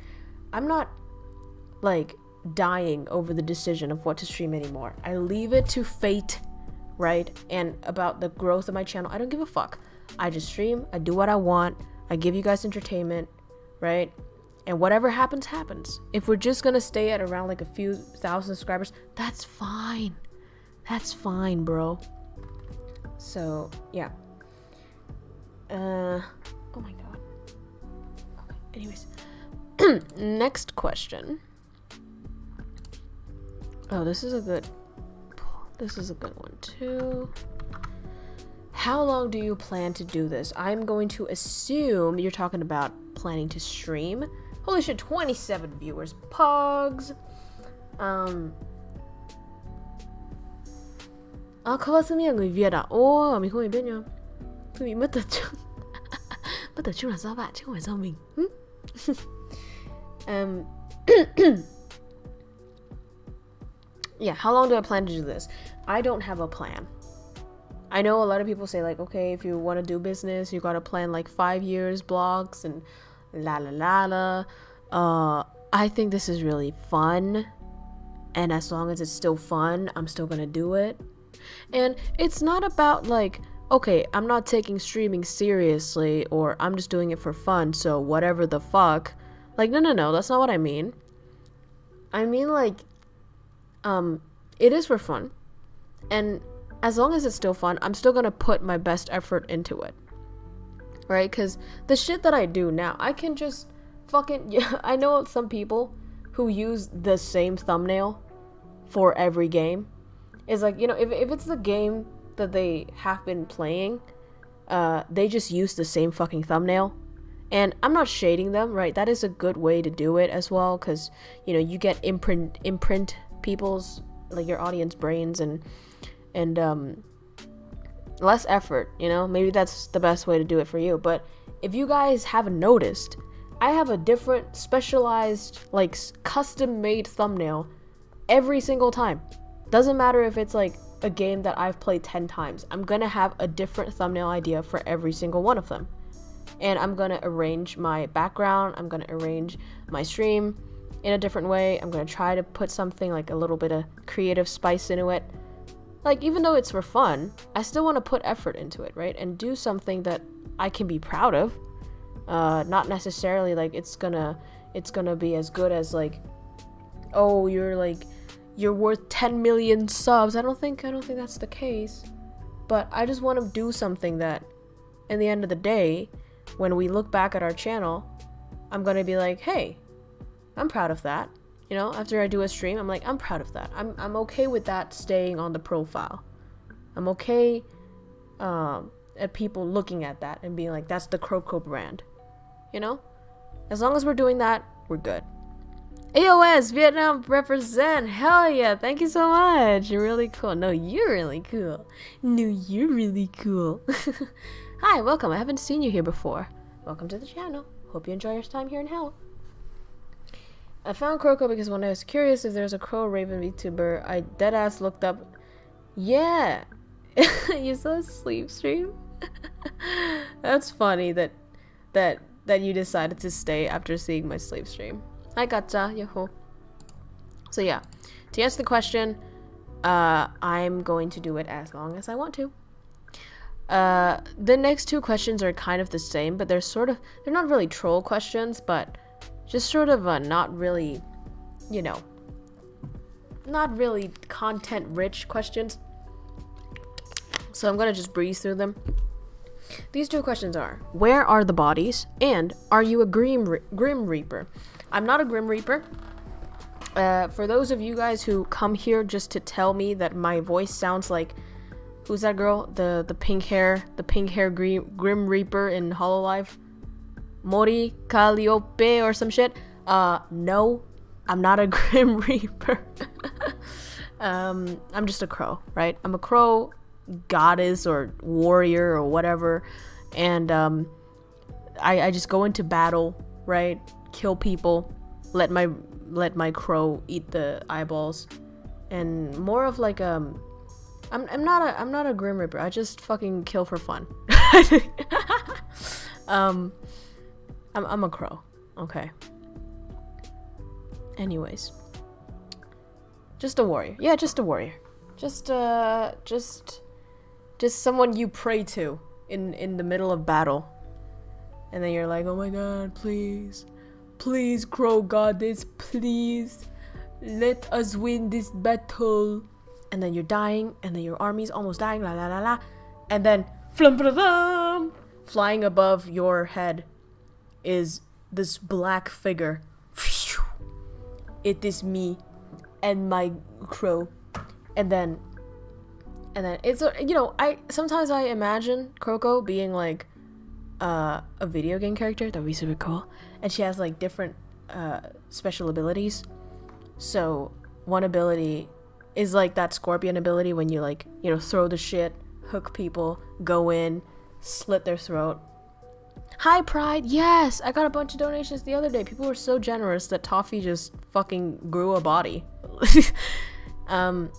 I'm not like dying over the decision of what to stream anymore. I leave it to fate, right? And about the growth of my channel, I don't give a fuck. I just stream, I do what I want, I give you guys entertainment, right? And whatever happens, happens. If we're just gonna stay at around like a few thousand subscribers, that's fine. That's fine, bro. So, yeah. Oh my god. Okay, anyways. Next question. Oh, this is a good one too. How long do you plan to do this? I'm going to assume you're talking about planning to stream. Holy shit, 27 viewers. Pogs. Khá là người Việt à? Ồ, mình không hề biết nha. Tôi bị mất tập trung. Mất tập trung là do bạn chứ không phải do mình. Yeah, how long do I plan to do this? I don't have a plan. I know a lot of people say like, okay, if you want to do business, you gotta plan like 5 years, blogs, and la la la la. I think this is really fun. And as long as it's still fun, I'm still gonna do it. And it's not about like, okay, I'm not taking streaming seriously, or I'm just doing it for fun, so whatever the fuck. Like, no, that's not what I mean. I mean like, it is for fun. And as long as it's still fun, I'm still gonna put my best effort into it. Right? Because the shit that I do now, I can just fucking... Yeah, I know some people who use the same thumbnail for every game. It's like, if it's the game that they have been playing, they just use the same fucking thumbnail. And I'm not shading them, right? That is a good way to do it as well, because, you get imprint people's, like, your audience brains and less effort, maybe that's the best way to do it for you. But if you guys haven't noticed, I have a different specialized, like, custom made thumbnail every single time. Doesn't matter if it's like a game that I've played 10 times, I'm gonna have a different thumbnail idea for every single one of them. And I'm gonna arrange my background, I'm gonna arrange my stream in a different way. I'm gonna try to put something like a little bit of creative spice into it. Like, even though it's for fun, I still want to put effort into it, right? And do something that I can be proud of. Not necessarily like it's gonna be as good as like, oh, you're worth 10 million subs. I don't think that's the case. But I just want to do something that, in the end of the day, when we look back at our channel, I'm gonna be like, hey, I'm proud of that. After I do a stream, I'm like, I'm proud of that. I'm okay with that staying on the profile. I'm okay at people looking at that and being like, that's the KROWKO brand. As long as we're doing that, we're good. AOS, Vietnam represent. Hell yeah. Thank you so much. You're really cool. No, you're really cool. No, you're really cool. Hi, welcome. I haven't seen you here before. Welcome to the channel. Hope you enjoy your time here in hell. I found KROWKO because when I was curious if there's a Crow Raven VTuber, I deadass looked up. Yeah. You saw a sleep stream? That's funny that you decided to stay after seeing my sleep stream. I gotcha, yo. So yeah, to answer the question, I'm going to do it as long as I want to. The next two questions are kind of the same, but they're not really troll questions, but just sort of not really, not really content-rich questions. So I'm gonna just breeze through them. These two questions are, where are the bodies? And are you a Grim Reaper? I'm not a Grim Reaper. For those of you guys who come here just to tell me that my voice sounds like, who's that girl? The pink hair Grim Reaper in Hololive? Mori Calliope or some shit? No, I'm not a Grim Reaper. I'm just a crow, right? I'm a crow goddess or warrior or whatever, and I just go into battle, right? Kill people, let my crow eat the eyeballs, and more of like I'm not a Grim Reaper. I just fucking kill for fun. I'm a crow, okay. Anyways, just a warrior. Yeah, just a warrior. Just someone you pray to in the middle of battle. And then you're like, oh my god, please, crow goddess, please, let us win this battle. And then you're dying, and then your army's almost dying, la la la la. And then, flying above your head is this black figure. It is me and my crow. And then it's sometimes I imagine KROWKO being like a video game character. That would be super cool. And she has like different special abilities. So one ability is like that scorpion ability when you like, throw the shit, hook people, go in, slit their throat. Hi Pride, yes! I got a bunch of donations the other day. People were so generous that Toffee just fucking grew a body. And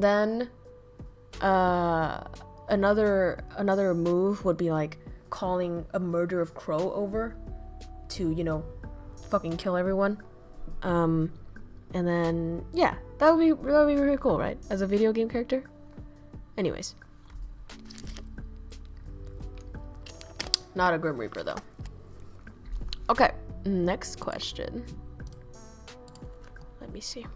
then another move would be like calling a murder of crow over to, fucking kill everyone. And then yeah, that would be really cool, right? As a video game character. Anyways. Not a Grim Reaper though. Okay, next question. Let me see.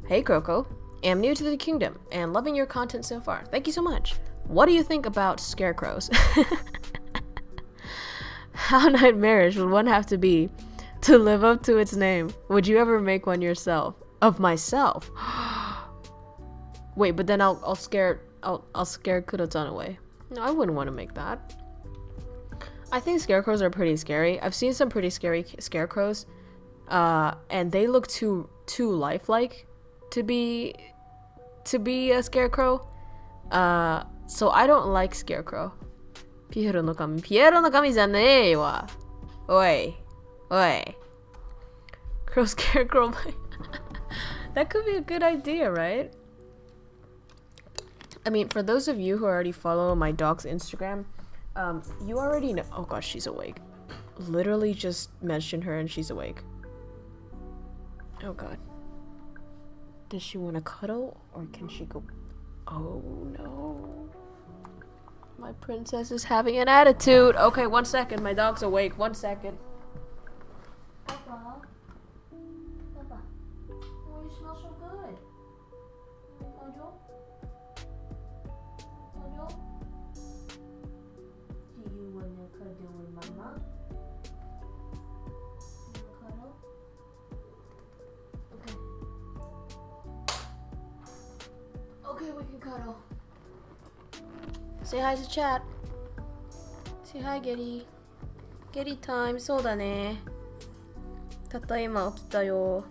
Hey KROWKO, am new to the kingdom and loving your content so far. Thank you so much. What do you think about scarecrows? How nightmarish would one have to be to live up to its name? Would you ever make one yourself? Of myself? Wait, but then I'll scare Kuro-chan away. No, I wouldn't want to make that. I think scarecrows are pretty scary. I've seen some pretty scary scarecrows, and they look too lifelike to be a scarecrow. So I don't like scarecrow. Piero no kami janei wa. Oi. Crow scarecrow. That could be a good idea, right? I mean, for those of you who already follow my dog's Instagram, you already know. Oh gosh, she's awake. Literally just mentioned her and she's awake. Oh god. Does she want to cuddle or can she go? Oh no. My princess is having an attitude. Okay, 1 second. My dog's awake. 1 second. Papa. Oh, you smell so good. Do you want to cuddle with Mama? Cuddle? Okay, we can cuddle. Say hi to chat. Say hi, Getty. Getty time. そうだね。たった今起きたよ。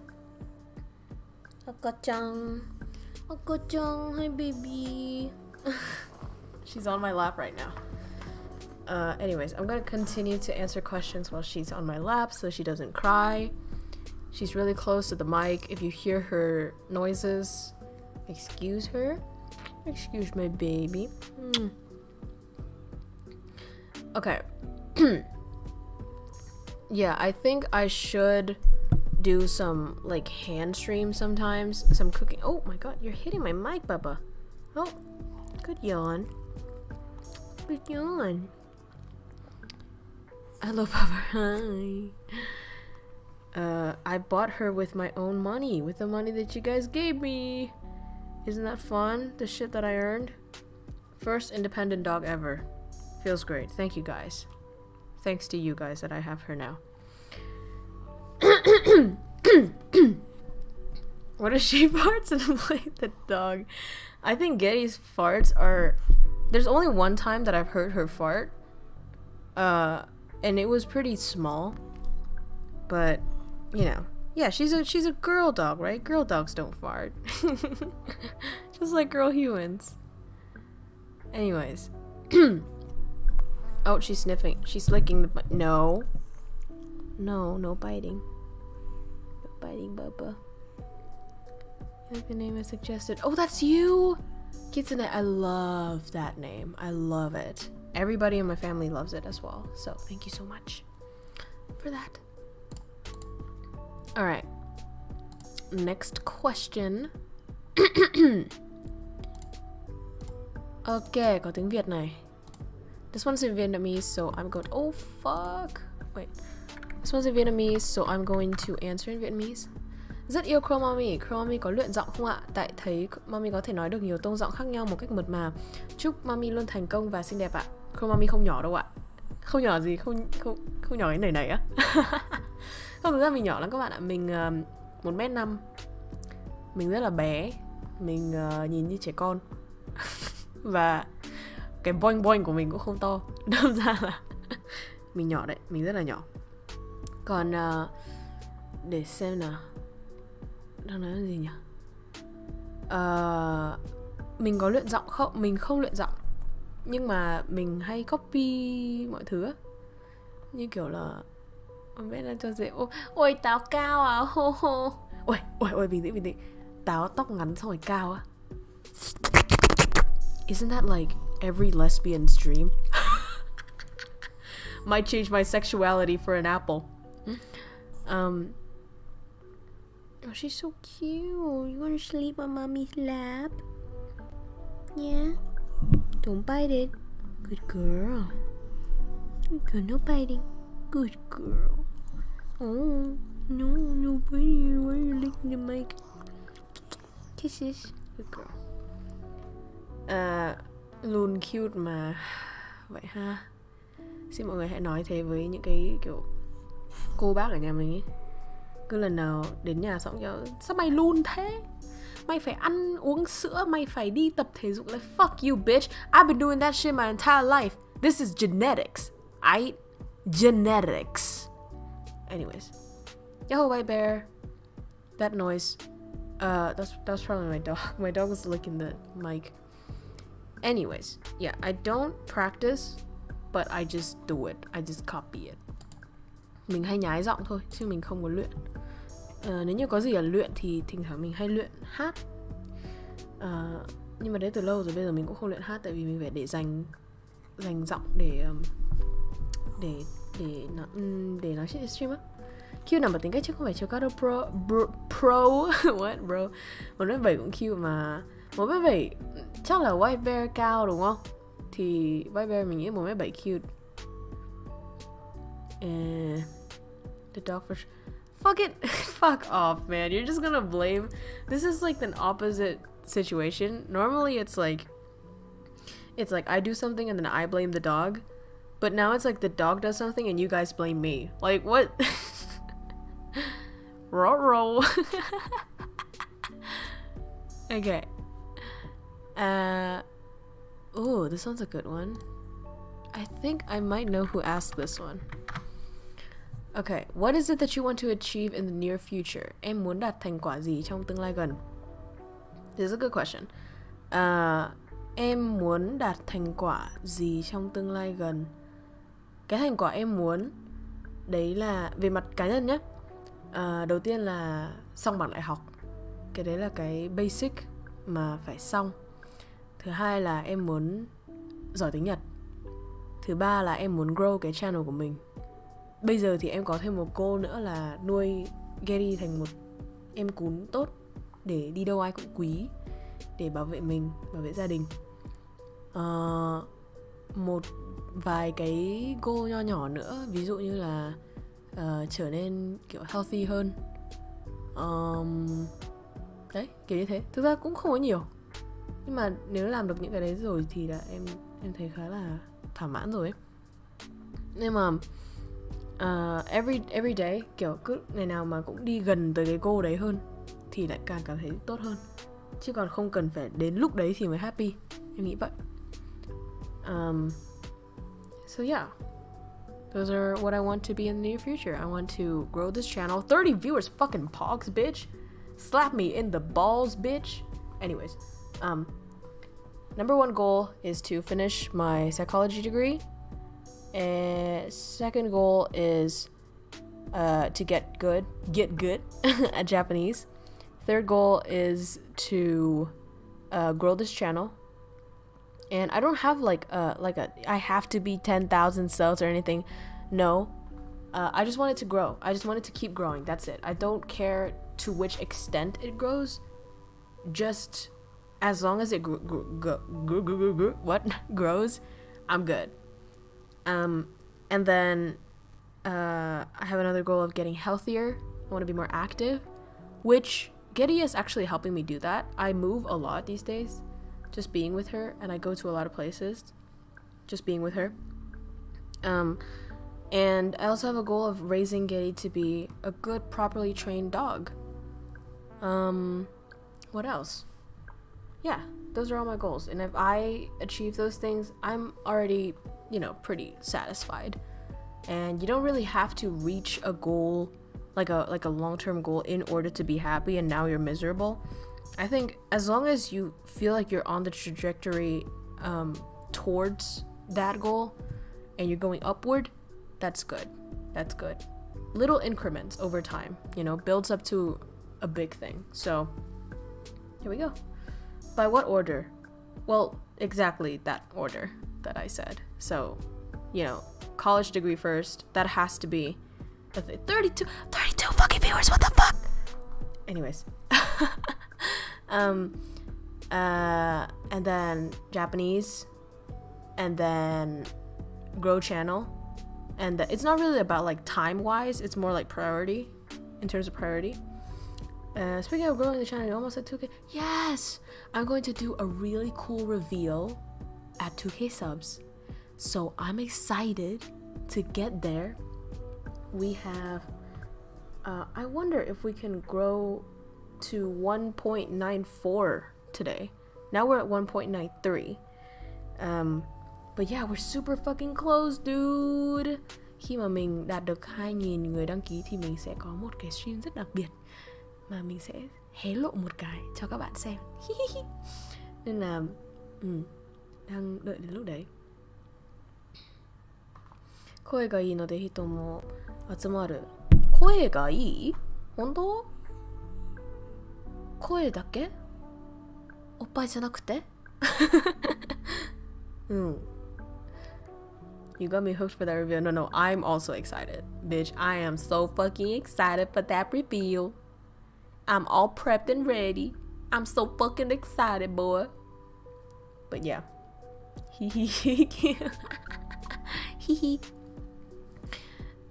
赤ちゃん。Hi, baby. She's on my lap right now. Anyways, I'm gonna continue to answer questions while she's on my lap so she doesn't cry. She's really close to the mic. If you hear her noises, excuse her. Excuse my baby. Okay. Yeah, I think I should do some like hand stream sometimes. Some cooking. Oh my god, you're hitting my mic, Bubba. Oh, good yawn. Good yawn. Hello, Papa. Hi. I bought her with my own money, with the money that you guys gave me. Isn't that fun? The shit that I earned. First independent dog ever. Feels great. Thank you guys. Thanks to you guys that I have her now. What if she farts and play the dog? I think Getty's farts are... There's only one time that I've heard her fart. And it was pretty small. But, you know. Yeah, she's a girl dog, right? Girl dogs don't fart. Just like girl humans. Anyways. Oh, she's sniffing. She's licking the... No. No biting. No biting, Bubba. I like the name I suggested. Oh, that's you! Kitsune, I love that name. I love it. Everybody in my family loves it as well. So, thank you so much for that. Alright. Next question. Ok, có tiếng Việt này. This one's in Vietnamese, so I'm going... Oh, fuck! Wait. This one's in Vietnamese, so I'm going to answer in Vietnamese. Rất yêu Crow Mommy. Crow Mommy có luyện giọng không ạ? Tại thấy Mommy có thể nói được nhiều tông giọng khác nhau một cách mượt mà. Chúc Mommy luôn thành công và xinh đẹp ạ. Crow Mommy không nhỏ đâu ạ. Không nhỏ gì? Không nhỏ cái này á. Không, thực ra mình nhỏ lắm các bạn ạ. Mình 1m5. Mình rất là bé. Mình nhìn như trẻ con. Và cái boing boing của mình cũng không to. Đâm ra là mình nhỏ đấy. Mình rất là nhỏ. Còn để xem nào. Đang nói gì nhỉ? Mình có luyện giọng không? Mình không luyện giọng. Nhưng mà mình hay copy mọi thứ á. Như kiểu là không biết là cho dễ. Ôi táo cao à. Hô hô. Ôi bình tĩnh. Táo tóc ngắn xong rồi cao á. Isn't that like every lesbian's dream? Might change my sexuality for an apple. Oh, she's so cute. You want to sleep on mommy's lap? Yeah. Don't bite it. Good girl. Good girl, no biting. Good girl. Oh, no biting. Why are you licking the mic? Kisses. Good girl. Luôn cute mà. Vậy ha. Xin mọi người hãy nói thế với những cái kiểu cô bác ở nhà mình ấy. Cứ lần nào đến nhà xong kiểu sao mày lùn thế? Mày phải ăn uống sữa, mày phải đi tập thể dục. Like fuck you bitch. I've been doing that shit my entire life. This is genetics. Genetics. Anyways. Yo, white bear. That noise. That's probably my dog. My dog was licking the mic. Anyways, yeah, I don't practice, but I just do it. I just copy it. Mình hay nhái giọng thôi, chứ mình không có luyện. Nếu như có gì là luyện thì thỉnh thoảng mình hay luyện hát. Nhưng mà đấy từ lâu rồi, bây giờ mình cũng không luyện hát. Tại vì mình phải để dành giọng để nói chuyện stream á. Cute nằm ở tính cách chứ không phải chiều cao đâu pro. What bro? 1m7 cũng cute mà. 1m7 chắc là white bear cao đúng không? Thì white bear mình nghĩ 1m7 cute. The dog for fuck it. Fuck off, man. You're just gonna blame. This is like an opposite situation. Normally it's like I do something and then I blame the dog. But now it's like the dog does something and you guys blame me. Like what? Roll. Okay. Oh, this one's a good one. I think I might know who asked this one. Okay, what is it that you want to achieve in the near future? Em muốn đạt thành quả gì trong tương lai gần? This is a good question. Em muốn đạt thành quả gì trong tương lai gần? Cái thành quả em muốn đấy là về mặt cá nhân nhé. Đầu tiên là xong bằng đại học. Cái đấy là cái basic mà phải xong. Thứ hai là em muốn giỏi tiếng Nhật. Thứ ba là em muốn grow cái channel của mình. Bây giờ thì em có thêm một goal nữa là nuôi Getty thành một em cún tốt để đi đâu ai cũng quý. để bảo vệ mình, bảo vệ gia đình. Một vài cái goal nho nhỏ nữa, ví dụ như là trở nên kiểu healthy hơn. Đấy, kiểu như thế. Thực ra cũng không có nhiều, nhưng mà nếu làm được những cái đấy rồi thì là em thấy khá là thỏa mãn rồi ấy. Nhưng mà every day, kiểu cứ ngày nào mà cũng đi gần tới cái goal đấy hơn thì lại càng cảm thấy tốt hơn, chứ còn không cần phải đến lúc đấy thì mới happy. Em nghĩ vậy. So yeah, those are what I want to be in the near future. I want to grow this channel. 30 viewers, fucking pogs, bitch. Slap me in the balls, bitch. Anyways, number one goal is to finish my psychology degree. And second goal is to get good at Japanese. Third goal is to grow this channel. And I don't have like a I have to be 10,000 subs or anything. No, I just want it to grow. I just want it to keep growing. That's it. I don't care to which extent it grows. Just as long as it grows, I'm good. And then I have another goal of getting healthier. I want to be more active, which Getty is actually helping me do that. I move a lot these days, just being with her, and I go to a lot of places just being with her. And I also have a goal of raising Getty to be a good, properly trained dog. What else? Yeah, those are all my goals. And if I achieve those things, I'm already, pretty satisfied. And you don't really have to reach a goal, like a long-term goal, in order to be happy and now you're miserable. I think as long as you feel like you're on the trajectory towards that goal and you're going upward, that's good. That's good. Little increments over time, builds up to a big thing. So here we go. By what order? Well, exactly that order that I said. So, college degree first. That has to be 32 fucking viewers. What the fuck? Anyways. And then Japanese, and then grow channel. And it's not really about like time wise, it's more like priority, in terms of priority. Speaking of growing the channel, you almost at 2K. Yes! I'm going to do a really cool reveal at 2K subs. So I'm excited to get there. We have, I wonder if we can grow to 1.94 today. Now we're at 1.93. But yeah, we're super fucking close, dude. Khi mà mình đạt được 2.000 người đăng ký thì mình sẽ có một cái stream rất đặc biệt mà mình sẽ hé lộ một cái cho các bạn xem. Nên là đang đợi đến lúc đấy. 声がいいので人も集まる。声がいい？本当？声だけ？おっぱいじゃなくて？You got me hooked for that reveal. No, I'm also excited. Bitch, I am so fucking excited for that reveal. I'm all prepped and ready. I'm so fucking excited, boy. But yeah.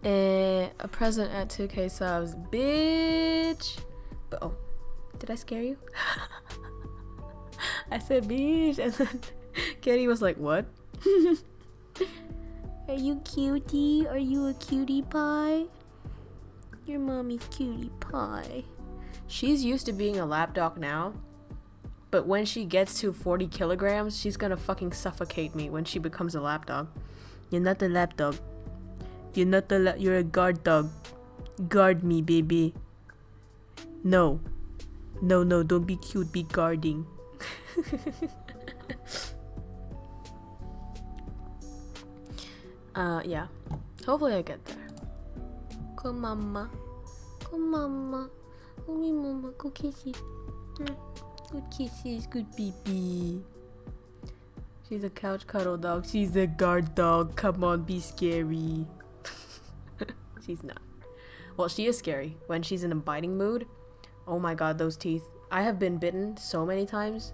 A present at 2K subs. Bitch. But oh, did I scare you? I said bitch, and then Kitty was like, what? Are you cutie? Are you a cutie pie? Your mommy's cutie pie. She's used to being a lapdog now, but when she gets to 40 kilograms, she's gonna fucking suffocate me when she becomes a lapdog. You're not a lapdog. You're a guard dog. Guard me, baby. No, don't be cute, be guarding. Yeah. Hopefully I get there. Go mama. Go mama. Go me mama. Go kissy. Good kisses. Good baby. She's a couch cuddle dog. She's a guard dog. Come on, be scary. She's not. Well, she is scary. When she's in a biting mood, oh my god, those teeth. I have been bitten so many times,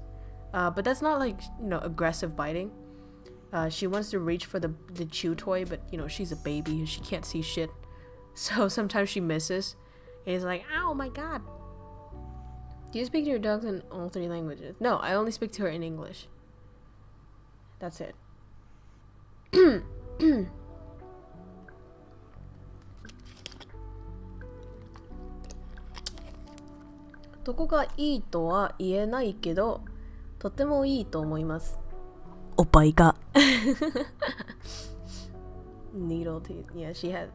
but that's not like, aggressive biting. She wants to reach for the chew toy, but she's a baby, she can't see shit, so sometimes she misses, and it's like, ow, my god. Do you speak to your dogs in all 3 languages? No, I only speak to her in English. That's it. どこがいいとは言えないけど、とてもいいと思います。おっぱいが。Needle teeth. Yeah, she has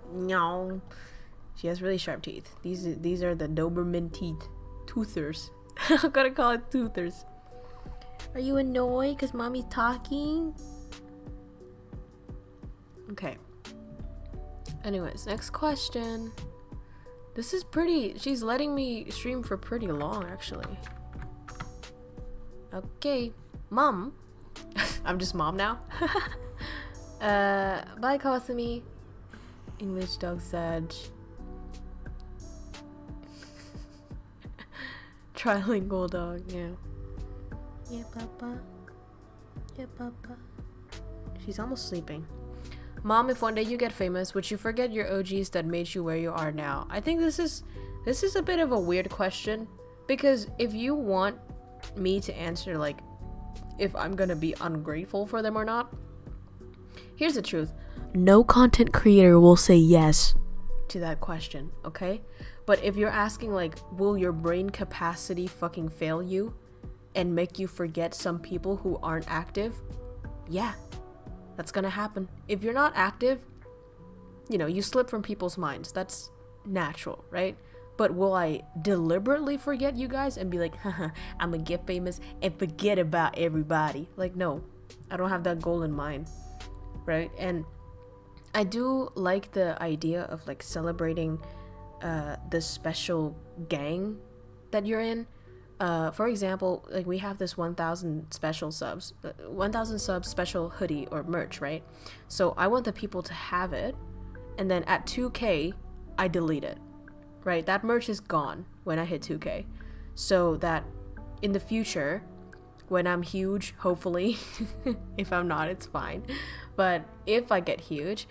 really sharp teeth. These are the Doberman teeth. Toothers. I'm gonna call it toothers. Are you annoyed because mommy's talking? Okay. Anyways, next question. This is pretty. She's letting me stream for pretty long, actually. Okay. Mom. I'm just mom now. Bye, Kawasumi. English dog Sag. Trilingual dog, yeah. Yeah, papa. Yeah, papa. She's almost sleeping. Mom, if one day you get famous, would you forget your OGs that made you where you are now? I think this is a bit of a weird question, because if you want me to answer like if I'm gonna be ungrateful for them or not, here's the truth. No content creator will say yes to that question, okay? But if you're asking like, will your brain capacity fucking fail you and make you forget some people who aren't active? Yeah, that's gonna happen. If you're not active, you slip from people's minds. That's natural, right? But will I deliberately forget you guys and be like, haha, I'm gonna get famous and forget about everybody? Like, no, I don't have that goal in mind, right? And I do like the idea of like celebrating the special gang that you're in. For example, like we have this 1,000 special subs, 1,000 subs special hoodie or merch, right? So I want the people to have it, and then at 2K, I delete it, right? That merch is gone when I hit 2K, so that in the future, when I'm huge, hopefully, if I'm not, it's fine. But if I get huge,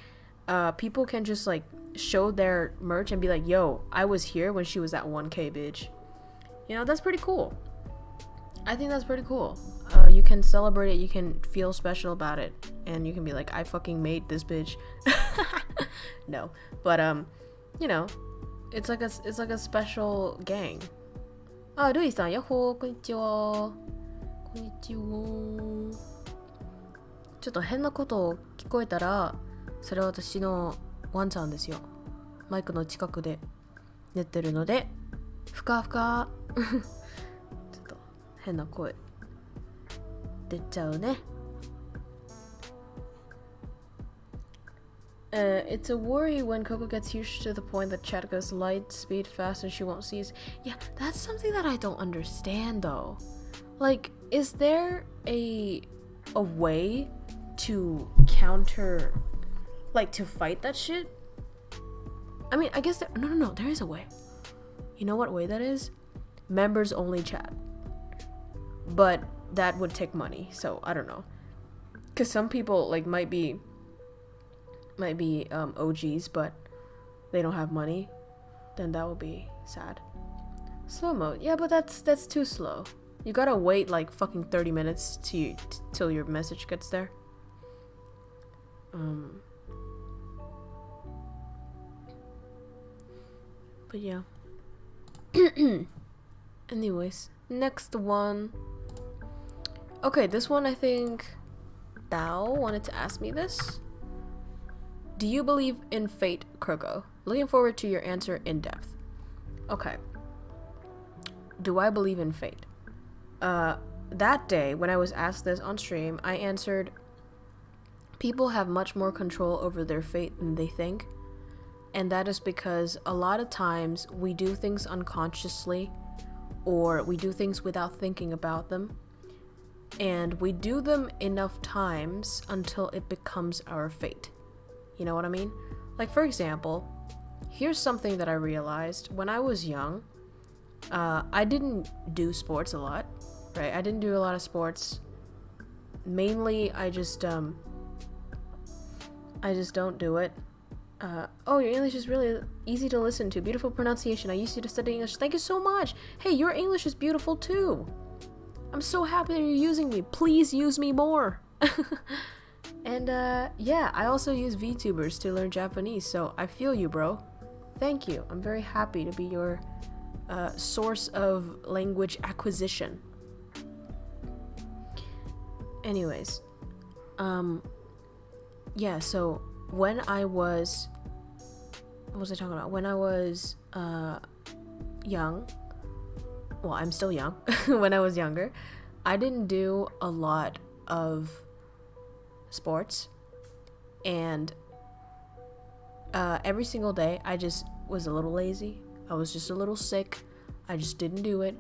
people can just like show their merch and be like, yo, I was here when she was at 1K, bitch. That's pretty cool. I think that's pretty cool. You can celebrate it, you can feel special about it, and you can be like, I fucking made this bitch. No, but it's like a special gang. Rui-san, yahoo, konnichiwa. Konnichiwa. ちょっと変なことを聞こえたら、それは私のワンちゃんですよ。マイクの近くで寝てるので、ふかふか。ちょっと変な声出ちゃうね。It's a worry when Coco gets huge to the point that chat goes light speed fast and she won't seize. Yeah, that's something that I don't understand though. Like, is there a way to counter, like to fight that shit? I mean, I guess no, there is a way. You know what way that is? Members only chat. But that would take money, so I don't know. Cause some people like might be OGs, but they don't have money. Then that would be sad. Slow mode, yeah, but that's too slow. You gotta wait like fucking 30 minutes till your message gets there. But yeah. Anyways, next one. Okay, this one I think Dao wanted to ask me this. Do you believe in fate, KROWKO? Looking forward to your answer in depth. Okay. Do I believe in fate? That day when I was asked this on stream, I answered, people have much more control over their fate than they think. And that is because a lot of times we do things unconsciously, or we do things without thinking about them. And we do them enough times until it becomes our fate. You know what I mean? Like, for example, here's something that I realized when I was young. I didn't do sports a lot, right? I didn't do a lot of sports. Mainly, I just don't do it. Oh, your English is really easy to listen to. Beautiful pronunciation. I used you to study English. Thank you so much. Hey, your English is beautiful too. I'm so happy that you're using me. Please use me more. And yeah, I also use Vtubers to learn Japanese, so I feel you, bro. Thank you. I'm very happy to be your source of language acquisition. Anyways, yeah, so when I was, what was I talking about? When I was young, well, I'm still young. When I was younger, I didn't do a lot of sports, and every single day I just was a little lazy. I was just a little sick. I just didn't do it.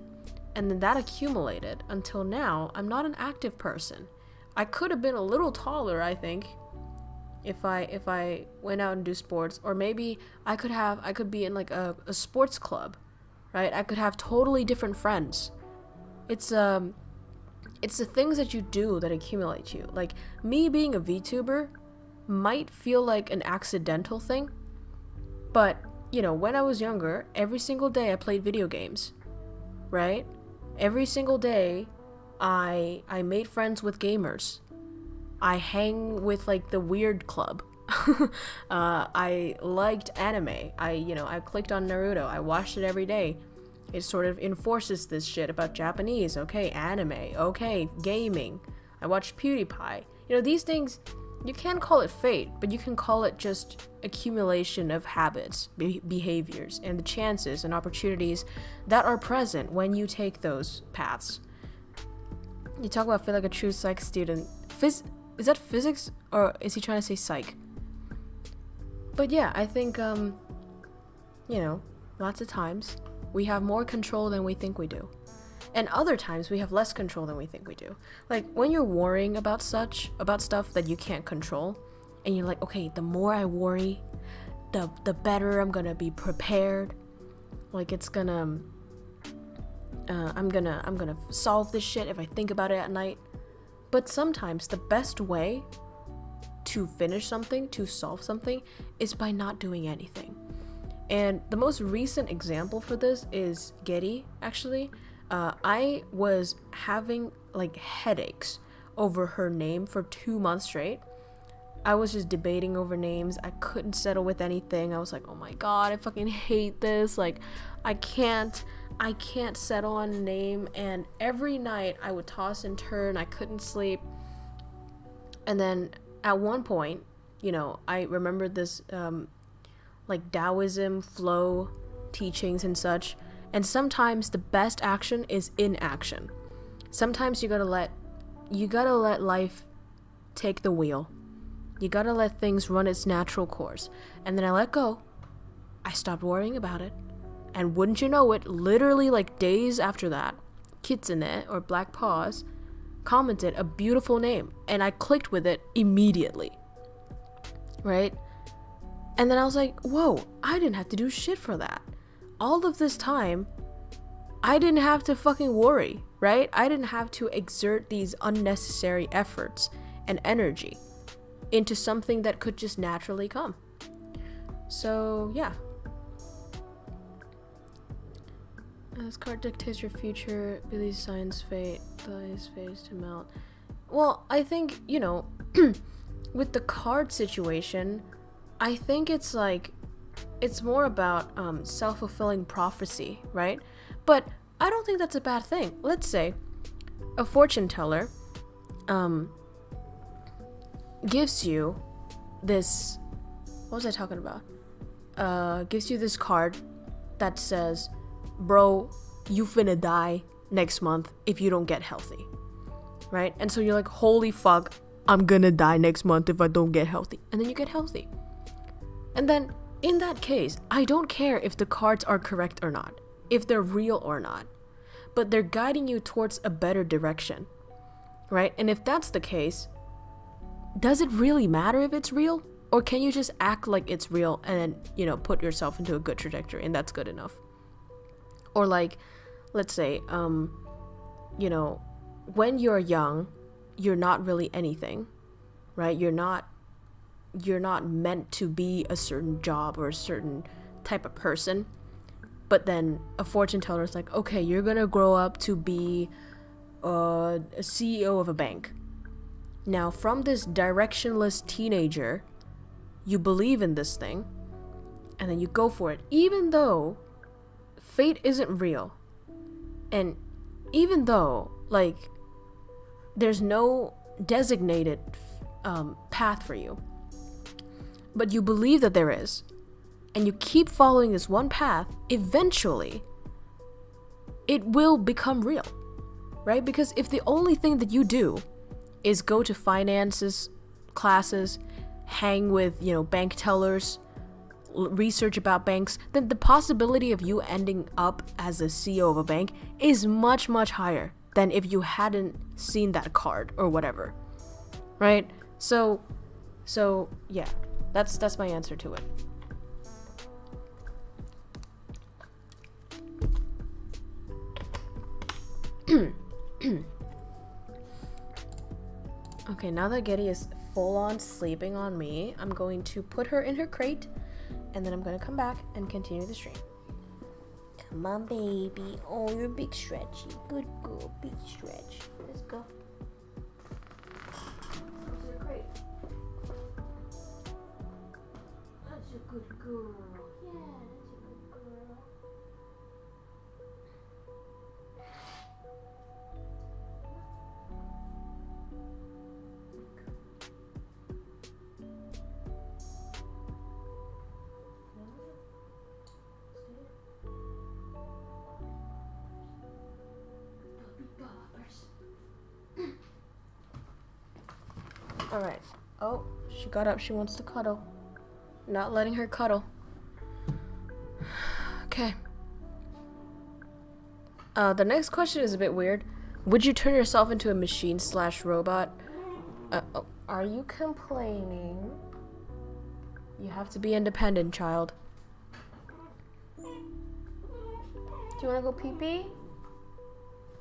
And then that accumulated until now. I'm not an active person. I could have been a little taller, I think, if I went out and do sports, or maybe I could be in like a sports club, right? I could have totally different friends. It's the things that you do that accumulate you. Like, me being a VTuber might feel like an accidental thing, but you know, when I was younger, every single day I played video games, right? Every single day I made friends with gamers. I hang with like the weird club. I liked anime. I clicked on Naruto. I watched it every day. It sort of enforces this shit about Japanese. Okay, anime. Okay, gaming. I watched PewDiePie. You know, these things, you can't call it fate, but you can call it just accumulation of habits, behaviors, and the chances and opportunities that are present when you take those paths. You talk about feel like a true psych student. Is that physics, or is he trying to say psych? But yeah, I think, lots of times we have more control than we think we do. And other times we have less control than we think we do. Like, when you're worrying about stuff that you can't control, and you're like, okay, the more I worry, the better I'm gonna be prepared. Like, it's gonna, I'm gonna solve this shit if I think about it at night. But sometimes the best way to finish something, to solve something, is by not doing anything. And the most recent example for this is Getty, actually. I was having like headaches over her name for 2 months straight. I was just debating over names. I couldn't settle with anything. I was like, oh my god, I fucking hate this. Like, I can't settle on a name. And every night I would toss and turn. I couldn't sleep. And then at one point, I remembered this like Taoism flow teachings and such. And sometimes the best action is inaction. Sometimes you gotta let life take the wheel. You gotta let things run its natural course. And then I let go. I stopped worrying about it. And wouldn't you know it, literally like days after that, Kitsune, or Black Paws, commented a beautiful name. And I clicked with it immediately. Right? And then I was like, whoa, I didn't have to do shit for that. All of this time, I didn't have to fucking worry, right? I didn't have to exert these unnecessary efforts and energy into something that could just naturally come. So, yeah. This card dictates your future. Billy's signs fate. Billy's face to melt. Well, I think, with the card situation, I think it's more about self-fulfilling prophecy, right? But I don't think that's a bad thing. Let's say a fortune teller gives you this, what was I talking about? Gives you this card that says, bro, you finna die next month if you don't get healthy, right? And so you're like, holy fuck, I'm gonna die next month if I don't get healthy. And then you get healthy. And then in that case, I don't care if the cards are correct or not, if they're real or not, but they're guiding you towards a better direction, right? And if that's the case, does it really matter if it's real? Or can you just act like it's real and then, put yourself into a good trajectory and that's good enough? Or like, let's say, you know, when you're young, you're not really anything, right? You're not meant to be a certain job or a certain type of person. But then a fortune teller is like, okay, you're gonna grow up to be a CEO of a bank. Now, from this directionless teenager, you believe in this thing, and then you go for it, even though fate isn't real. And even though, like, there's no designated path for you, but you believe that there is, and you keep following this one path, eventually it will become real, right? Because if the only thing that you do is go to finances classes, hang with, you know, bank tellers, research about banks, then the possibility of you ending up as a CEO of a bank is much, much higher than if you hadn't seen that card or whatever, right? So yeah, that's my answer to it. Okay, now that Getty is full on sleeping on me, I'm going to put her in her crate, and then I'm going to come back and continue the stream. Come on, baby. Oh, you're big stretchy. Good girl, big stretch. Let's go. Where's your crate? That's a good girl. Yeah, that's a good girl. Alright. Oh, she got up. She wants to cuddle. Not letting her cuddle. Okay. The next question is a bit weird. Would you turn yourself into a machine/robot? Are you complaining? You have to be independent, child. Do you want to go pee-pee?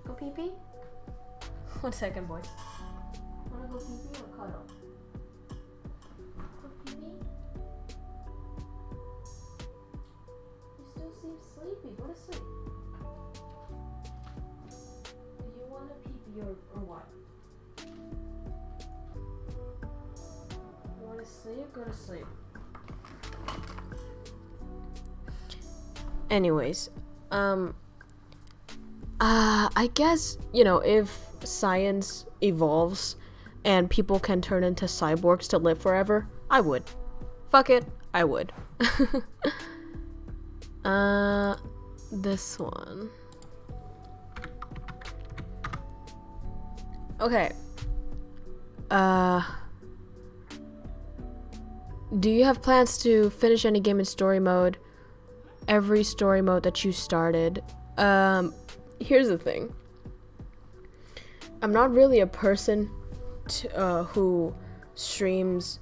Go pee-pee? 1 second, boy. Want to go pee-pee or cuddle? Go pee-pee? You still seem sleepy. Go to sleep. Do you want to pee-pee or what? You want to sleep? Go to sleep. Anyways, I guess, you know, if science evolves and people can turn into cyborgs to live forever, I would. Fuck it, I would. This one. Okay. Do you have plans to finish any game in story mode? Every story mode that you started? Here's the thing. I'm not really a person who streams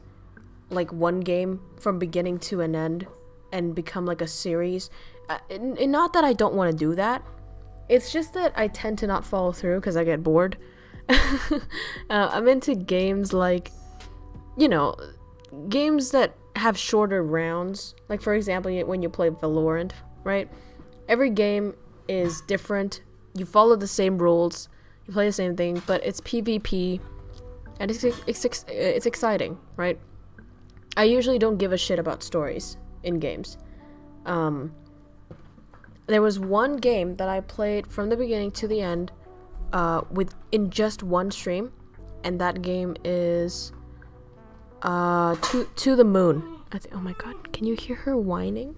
like one game from beginning to an end and become like a series. Not that I don't want to do that. It's just that I tend to not follow through because I get bored. I'm into games like, you know, games that have shorter rounds. Like, for example, when you play Valorant, right? Every game is different. You follow the same rules. You play the same thing, but it's PvP. And it's exciting, right? I usually don't give a shit about stories in games. There was one game that I played from the beginning to the end in just one stream, and that game is To the Moon. Oh my god, can you hear her whining?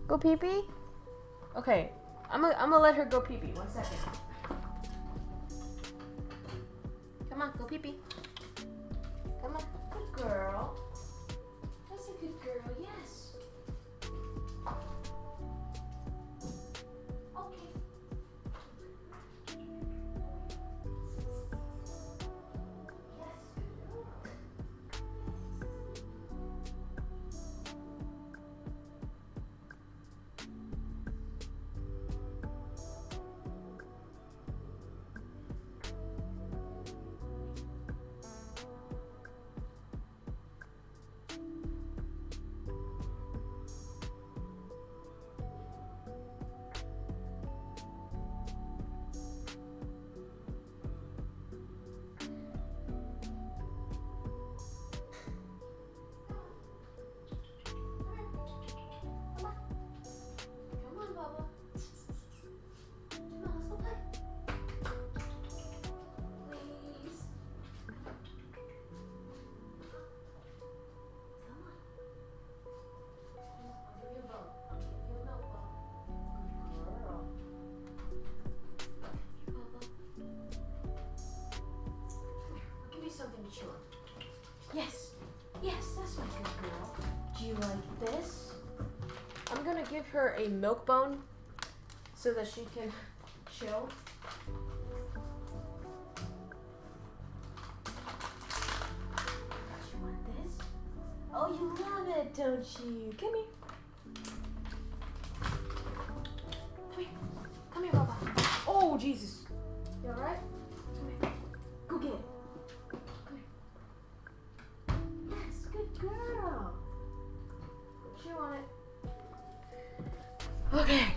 Go pee pee? Okay, I'm gonna let her go pee pee. 1 second. Come on, go pee pee. Come on, good girl. That's a good girl, yes. Okay. like this. I'm gonna give her a milk bone so that she can chill. You want this? Oh, you love it, don't you? Come here. Come here, Baba. Oh, Jesus. You alright? Come here. Go get it. Come here. Yes, good girl. Chew on it. Okay.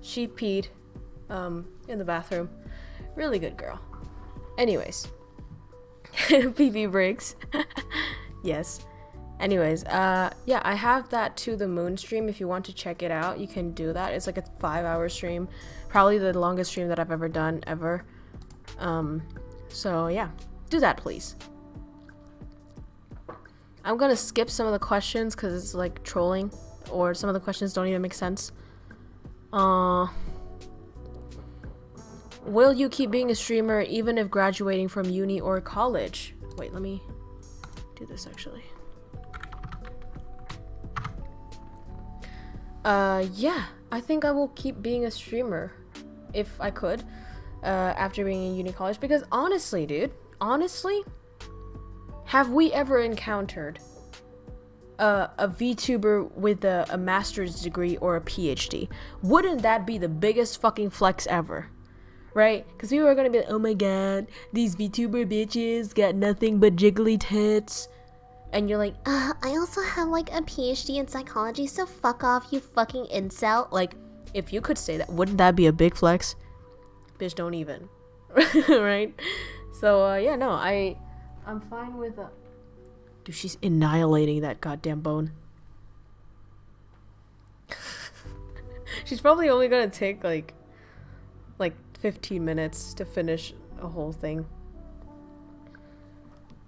She peed in the bathroom. Really good girl. Anyways. Pee breaks. Yes. Anyways, yeah, I have that To the Moon stream. If you want to check it out, you can do that. It's like a 5-hour stream. Probably the longest stream that I've ever done, ever. So yeah, do that, please. I'm gonna skip some of the questions because it's like trolling, or some of the questions don't even make sense. Will you keep being a streamer even if graduating from uni or college? Wait, let me do this actually. Yeah, I think I will keep being a streamer if I could, after being in uni college, because honestly, dude, have we ever encountered a VTuber with a master's degree or a PhD? Wouldn't that be the biggest fucking flex ever? Right? Because people are gonna be like, oh my god, these VTuber bitches got nothing but jiggly tits. And you're like, I also have like a PhD in psychology, so fuck off, you fucking incel. Like, if you could say that, wouldn't that be a big flex? Bitch, don't even. Right? So, yeah, no, I'm fine with Dude, she's annihilating that goddamn bone. She's probably only gonna take like 15 minutes to finish a whole thing.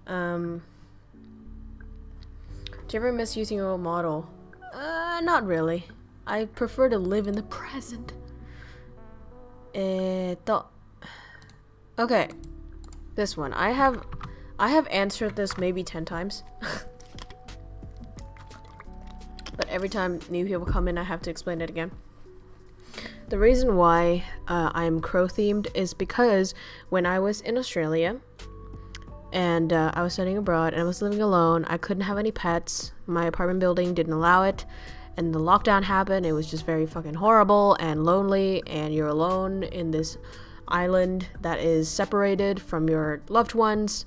Do you ever miss using your old model? Not really. I prefer to live in the present. Okay. This one. I have answered this maybe 10 times. But every time new people come in, I have to explain it again. The reason why I'm crow themed is because when I was in Australia and I was studying abroad and I was living alone, I couldn't have any pets. My apartment building didn't allow it, and the lockdown happened. It was just very fucking horrible and lonely, and you're alone in this island that is separated from your loved ones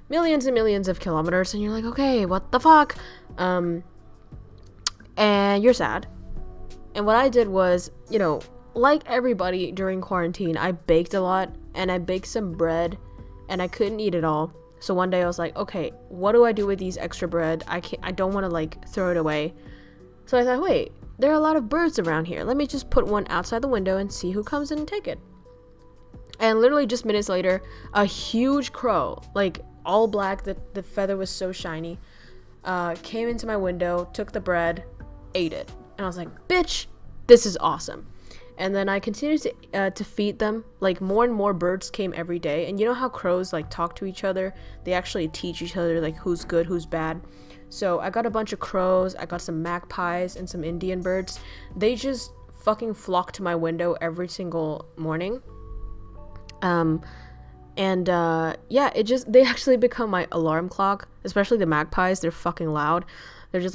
millions and millions of kilometers, and you're like, okay, what the fuck? And you're sad. And what I did was, like everybody during quarantine, I baked a lot, and I baked some bread, and I couldn't eat it all. So one day I was like, okay, what do I do with these extra bread? I don't want to throw it away. So I thought, wait, there are a lot of birds around here. Let me just put one outside the window and see who comes in and take it. And literally just minutes later, a huge crow, all black, the feather was so shiny, came into my window, took the bread, ate it. And I was like, bitch, this is awesome. And then I continued to feed them. More and more birds came every day. And you know how crows talk to each other? They actually teach each other who's good, who's bad. So I got a bunch of crows. I got some magpies and some Indian birds. They just fucking flocked to my window every single morning. Yeah, they actually become my alarm clock. Especially the magpies. They're fucking loud. They're just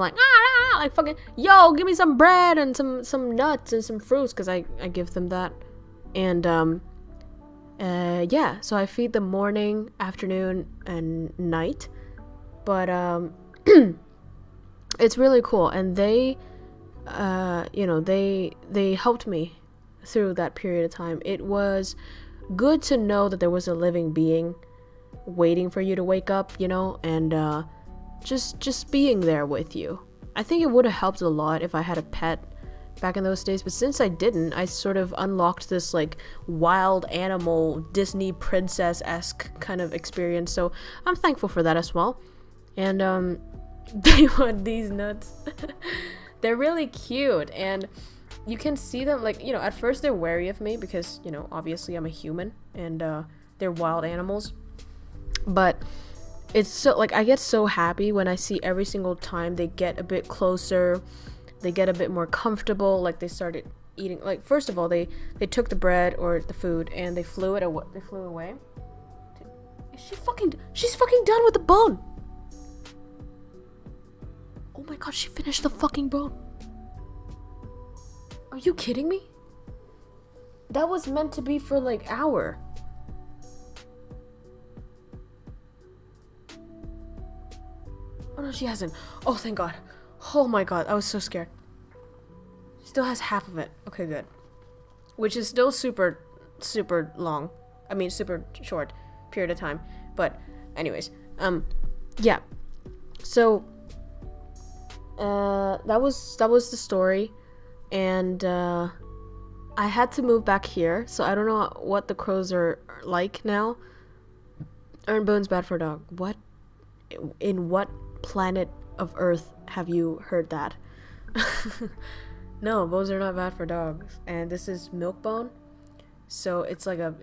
fucking, yo, give me some bread and some nuts and some fruits, because I give them that. And yeah, so I feed them morning, afternoon, and night. But it's really cool, and they they helped me through that period of time. It was good to know that there was a living being waiting for you to wake up, and just being there with you. I think it would have helped a lot if I had a pet back in those days, but since I didn't, I sort of unlocked this wild animal Disney princess-esque kind of experience, so I'm thankful for that as well. And they want these nuts. They're really cute, and you can see them at first they're wary of me because obviously I'm a human, and they're wild animals, but it's so, like, I get so happy when I see every single time they get a bit closer, they get a bit more comfortable, like they started eating. Like, first of all, they took the bread or the food and they flew away. She's fucking done with the bone. Oh my god, she finished the fucking bone. Are you kidding me? That was meant to be for like hour. Oh no, she hasn't. Oh, thank god. Oh my god, I was so scared. She still has half of it. Okay, good. Which is still super long. I mean, super short period of time. But anyways, yeah. So that was the story, and I had to move back here, so I don't know what the crows are like now. Earn bones bad for a dog. What? In what planet of Earth have you heard that? No, bones are not bad for dogs. And this is milk bone, so it's like a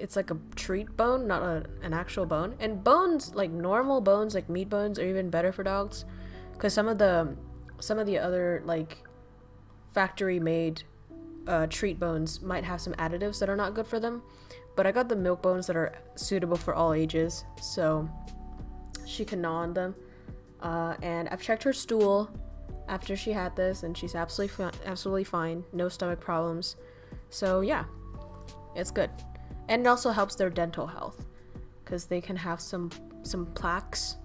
treat bone, not an actual bone. And bones, like normal bones, like meat bones, are even better for dogs, because some of the other like factory made treat bones might have some additives that are not good for them. But I got the milk bones that are suitable for all ages, so she can gnaw on them. And I've checked her stool after she had this, and she's absolutely fine. No stomach problems. So yeah, it's good. And it also helps their dental health, because they can have some plaques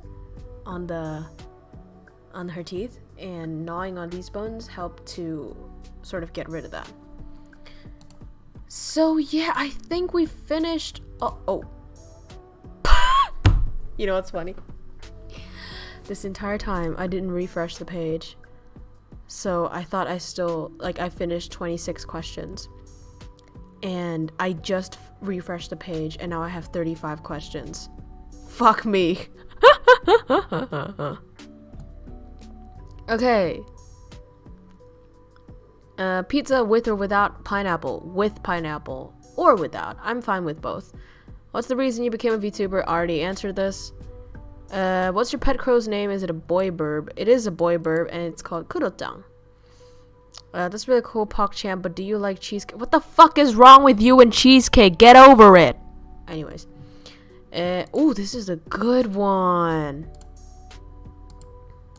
on her teeth, and gnawing on these bones help to sort of get rid of that. So yeah, I think we finished. Oh. You know what's funny? This entire time I didn't refresh the page, so I thought I finished 26 questions, and I just refreshed the page and now I have 35 questions. Fuck me. Okay. Pizza with or without pineapple? With pineapple. Or without. I'm fine with both. What's the reason you became a VTuber? I already answered this. What's your pet crow's name? Is it a boy burb? It is a boy burb, and it's called Kuro-chan. That's really cool, PogChamp, but do you like cheesecake? What the fuck is wrong with you and cheesecake? Get over it! Anyways. Ooh, this is a good one.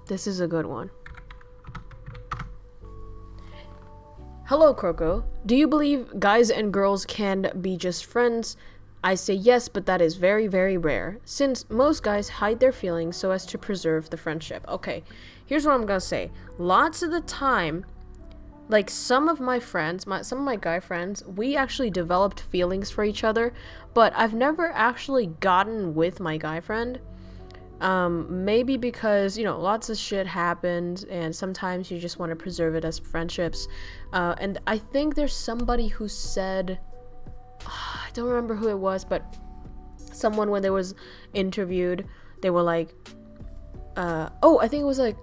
This is a good one. Hello, KROWKO. Do you believe guys and girls can be just friends? I say yes, but that is very, very rare, since most guys hide their feelings so as to preserve the friendship. Okay, here's what I'm gonna say. Lots of the time, like some of my friends, some of my guy friends, we actually developed feelings for each other, but I've never actually gotten with my guy friend. Maybe because, you know, lots of shit happens, and sometimes you just want to preserve it as friendships. And I think there's somebody who said, I don't remember who it was, but someone, when they was interviewed, they were like, I think it was like,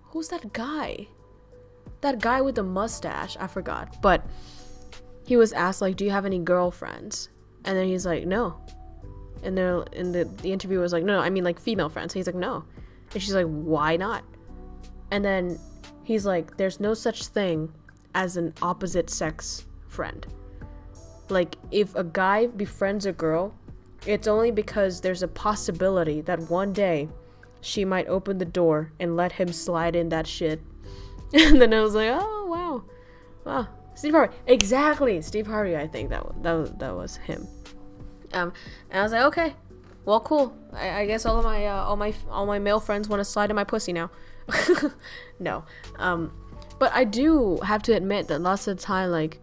who's that guy? That guy with the mustache, I forgot. But he was asked, like, do you have any girlfriends? And then he's like, no. And the interviewer was like, no, I mean like female friends. And he's like, no. And she's like, why not? And then he's like, there's no such thing as an opposite sex friend. Like, if a guy befriends a girl, it's only because there's a possibility that one day she might open the door and let him slide in that shit. And then I was like, oh, wow. Steve Harvey. Exactly. Steve Harvey, I think that was him. And I was like, okay, well, cool. I guess all my male friends want to slide in my pussy now. No. But I do have to admit that lots of the time, like,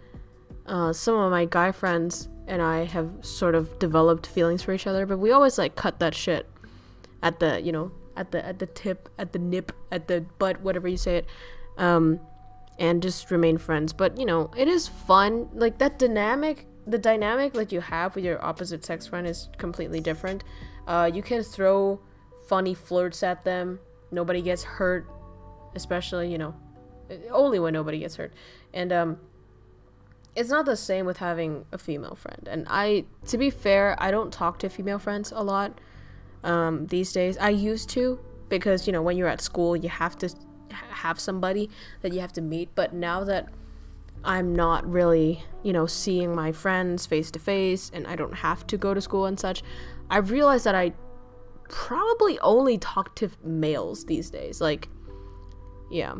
some of my guy friends and I have sort of developed feelings for each other, but we always like cut that shit at the, you know, at the tip, at the nip, at the butt, whatever you say it, and just remain friends. But, you know, it is fun. Like, the dynamic that you have with your opposite sex friend is completely different. You can throw funny flirts at them. Nobody gets hurt, especially, you know, only when nobody gets hurt. And it's not the same with having a female friend. And to be fair, I don't talk to female friends a lot. these days. I used to, because, you know, when you're at school, you have to have somebody that you have to meet. But now that I'm not really, you know, seeing my friends face to face, and I don't have to go to school and such, I've realized that I probably only talk to males these days. Like, yeah.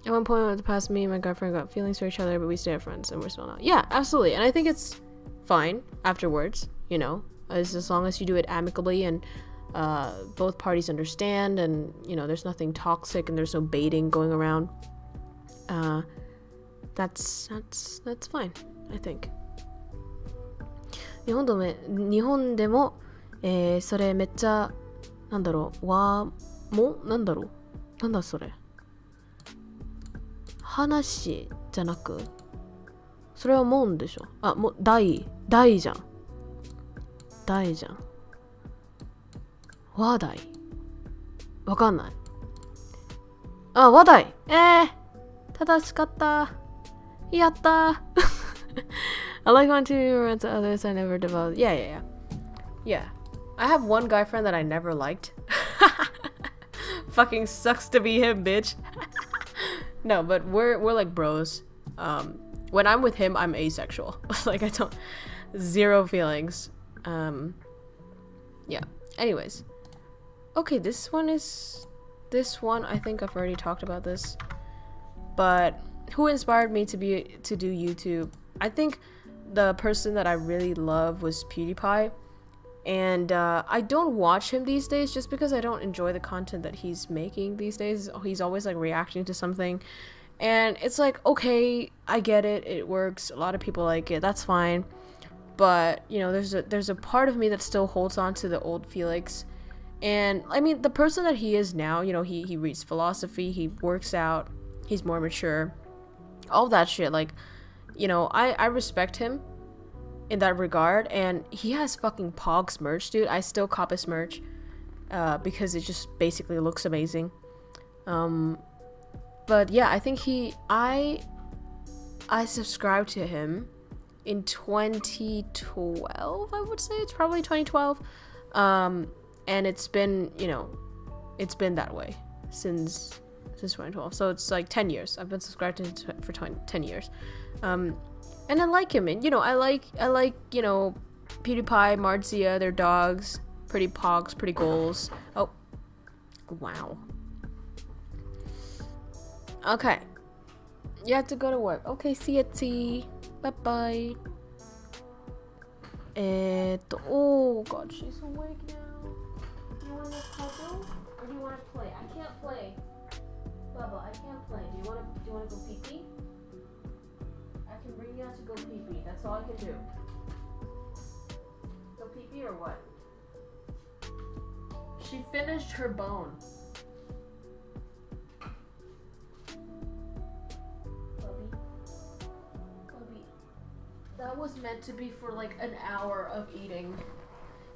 At one point in the past, me and my girlfriend got feelings for each other, but we stay friends, and we're still not. Yeah, absolutely. And I think it's fine afterwards, you know, as long as you do it amicably and both parties understand, and, you know, there's nothing toxic and there's no baiting going around. That's fine, I think. 日本でも、それめっちゃなんだろうなんだろうなんだそれ話じゃなくそれはもんでしょあもう大じゃん話題わかんないあ話題正しかったやった I like wanting to rant to others I never developed. Yeah. I have one guy friend that I never liked. Fucking sucks to be him, bitch. No, but we're like bros. When I'm with him, I'm asexual. Like I don't zero feelings. Yeah. Anyways. Okay, this one I think I've already talked about this. But who inspired me to do YouTube? I think the person that I really love was PewDiePie, and I don't watch him these days just because I don't enjoy the content that he's making these days. He's always like reacting to something, and it's like, okay, I get it, it works, a lot of people like it, that's fine, but you know, there's a part of me that still holds on to the old Felix. And I mean, the person that he is now, you know, he reads philosophy, he works out, he's more mature, all that shit. Like, you know, I respect him in that regard, and he has fucking Pogs merch, dude. I still cop his merch because it just basically looks amazing. But yeah, I think I subscribed to him in 2012, I would say. It's probably 2012. And it's been, you know, it's been that way since 2012. So it's like 10 years. I've been subscribed to him for 10 years. And I like him, and you know, I like, you know, PewDiePie, Marzia, their dogs, pretty pogs, pretty goals. Oh, wow. Okay, you have to go to work. Okay, see ya, T. Bye bye. Oh god, she's awake now. You want to cuddle or do you want to play? I can't play. Bubba, I can't play. Do you want to go pee pee? I can bring you out to go pee pee. That's all I can do. Go pee pee or what? She finished her bone. Bubby. That was meant to be for like an hour of eating.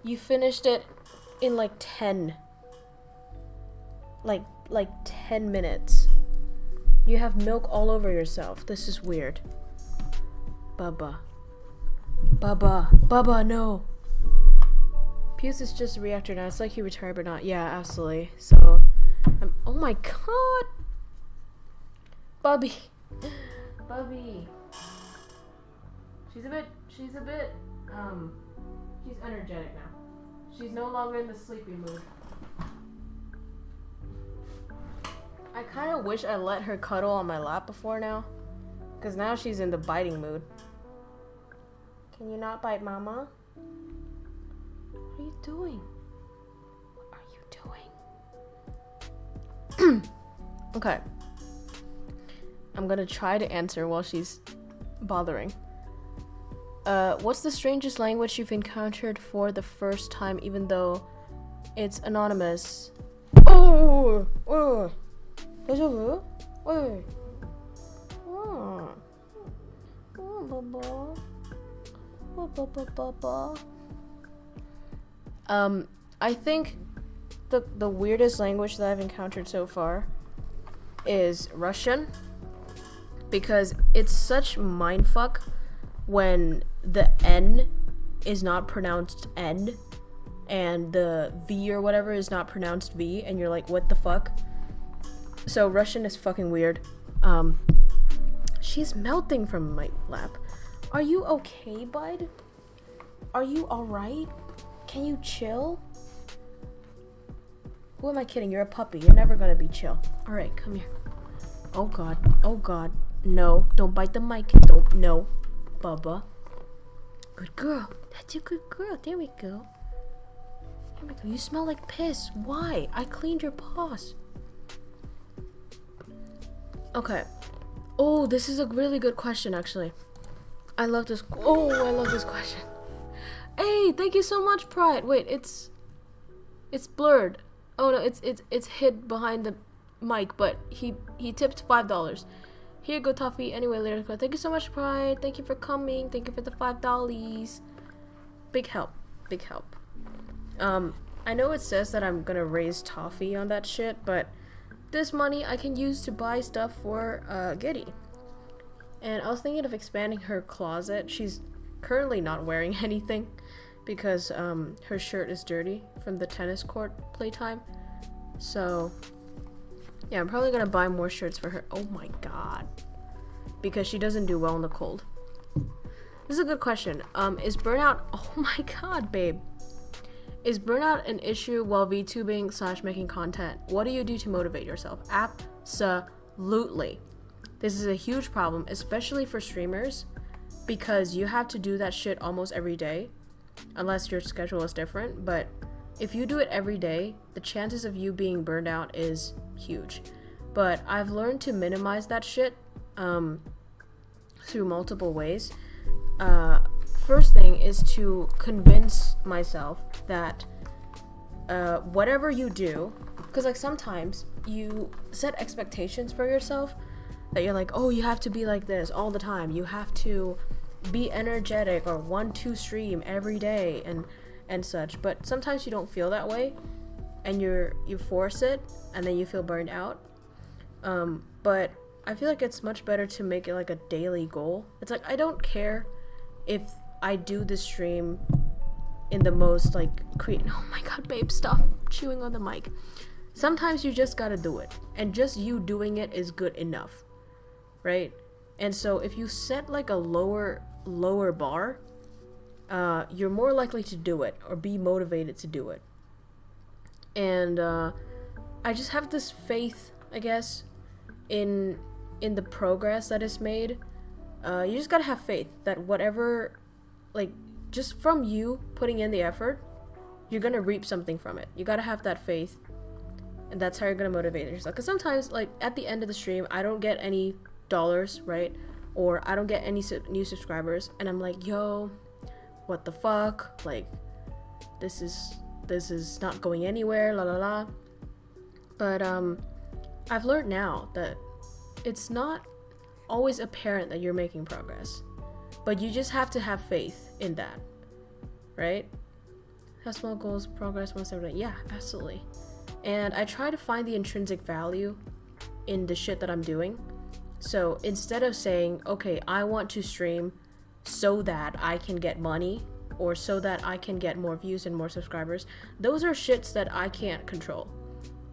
You finished it in like 10. Like 10 minutes. You have milk all over yourself. This is weird. Bubba, no. Pius is just a reactor now. It's like he retired but not. Yeah, absolutely. So, oh my god. Bubby. She's a bit, she's energetic now. She's no longer in the sleepy mood. I kind of wish I let her cuddle on my lap before now. Because now she's in the biting mood. Can you not bite mama? What are you doing? What are you doing? Okay. I'm gonna try to answer while she's bothering. What's the strangest language you've encountered for the first time, even though it's anonymous? Oh! 大丈夫？おい。I think the weirdest language that I've encountered so far is Russian, because it's such mindfuck when the N is not pronounced N and the V or whatever is not pronounced V, and you're like, what the fuck? So Russian is fucking weird. She's melting from my lap. Are you okay, bud? Are you alright? Can you chill? Who am I kidding? You're a puppy. You're never gonna be chill. Alright, come here. Oh god. Oh god. No. Don't bite the mic. Don't. No. Bubba. Good girl. That's a good girl. There we go. There we go. You smell like piss. Why? I cleaned your paws. Okay. Oh, this is a really good question, actually. I love this. Oh, I love this question. Hey, thank you so much, Pride. Wait, it's blurred. Oh no, it's hid behind the mic, but he tipped $5. Here you go, Toffee. Anyway, later. Thank you so much, Pride. Thank you for coming. Thank you for the $5. Big help. Big help. I know it says that I'm gonna raise Toffee on that shit, but this money I can use to buy stuff for Giddy. And I was thinking of expanding her closet. She's currently not wearing anything because her shirt is dirty from the tennis court playtime. So yeah, I'm probably gonna buy more shirts for her. Oh my god. Because she doesn't do well in the cold. This is a good question. Is burnout... Oh my god, babe. Is burnout an issue while VTubing / making content? What do you do to motivate yourself? Absolutely. This is a huge problem, especially for streamers, because you have to do that shit almost every day, unless your schedule is different. But if you do it every day, the chances of you being burned out is huge. But I've learned to minimize that shit through multiple ways. First thing is to convince myself that whatever you do, because like sometimes you set expectations for yourself that you're like, oh, you have to be like this all the time, you have to be energetic or 1-2 stream every day and such, but sometimes you don't feel that way and you force it and then you feel burned out. But I feel like it's much better to make it like a daily goal. It's like, I don't care if I do the stream in the most like oh my god, babe, stop chewing on the mic. Sometimes you just gotta do it, and just you doing it is good enough, right? And so if you set like a lower bar, you're more likely to do it or be motivated to do it. And I just have this faith, I guess, in the progress that is made. You just gotta have faith that whatever, like, just from you putting in the effort, you're gonna reap something from it. You gotta have that faith, and that's how you're gonna motivate yourself. Because sometimes, like, at the end of the stream, I don't get any dollars, right? Or I don't get any new subscribers, and I'm like, yo, what the fuck? Like, this is not going anywhere, la la la. But I've learned now that it's not always apparent that you're making progress, but you just have to have faith in that, right? Have small goals, progress once every day. Yeah, absolutely. And I try to find the intrinsic value in the shit that I'm doing. So instead of saying, okay, I want to stream so that I can get money or so that I can get more views and more subscribers, those are shits that I can't control,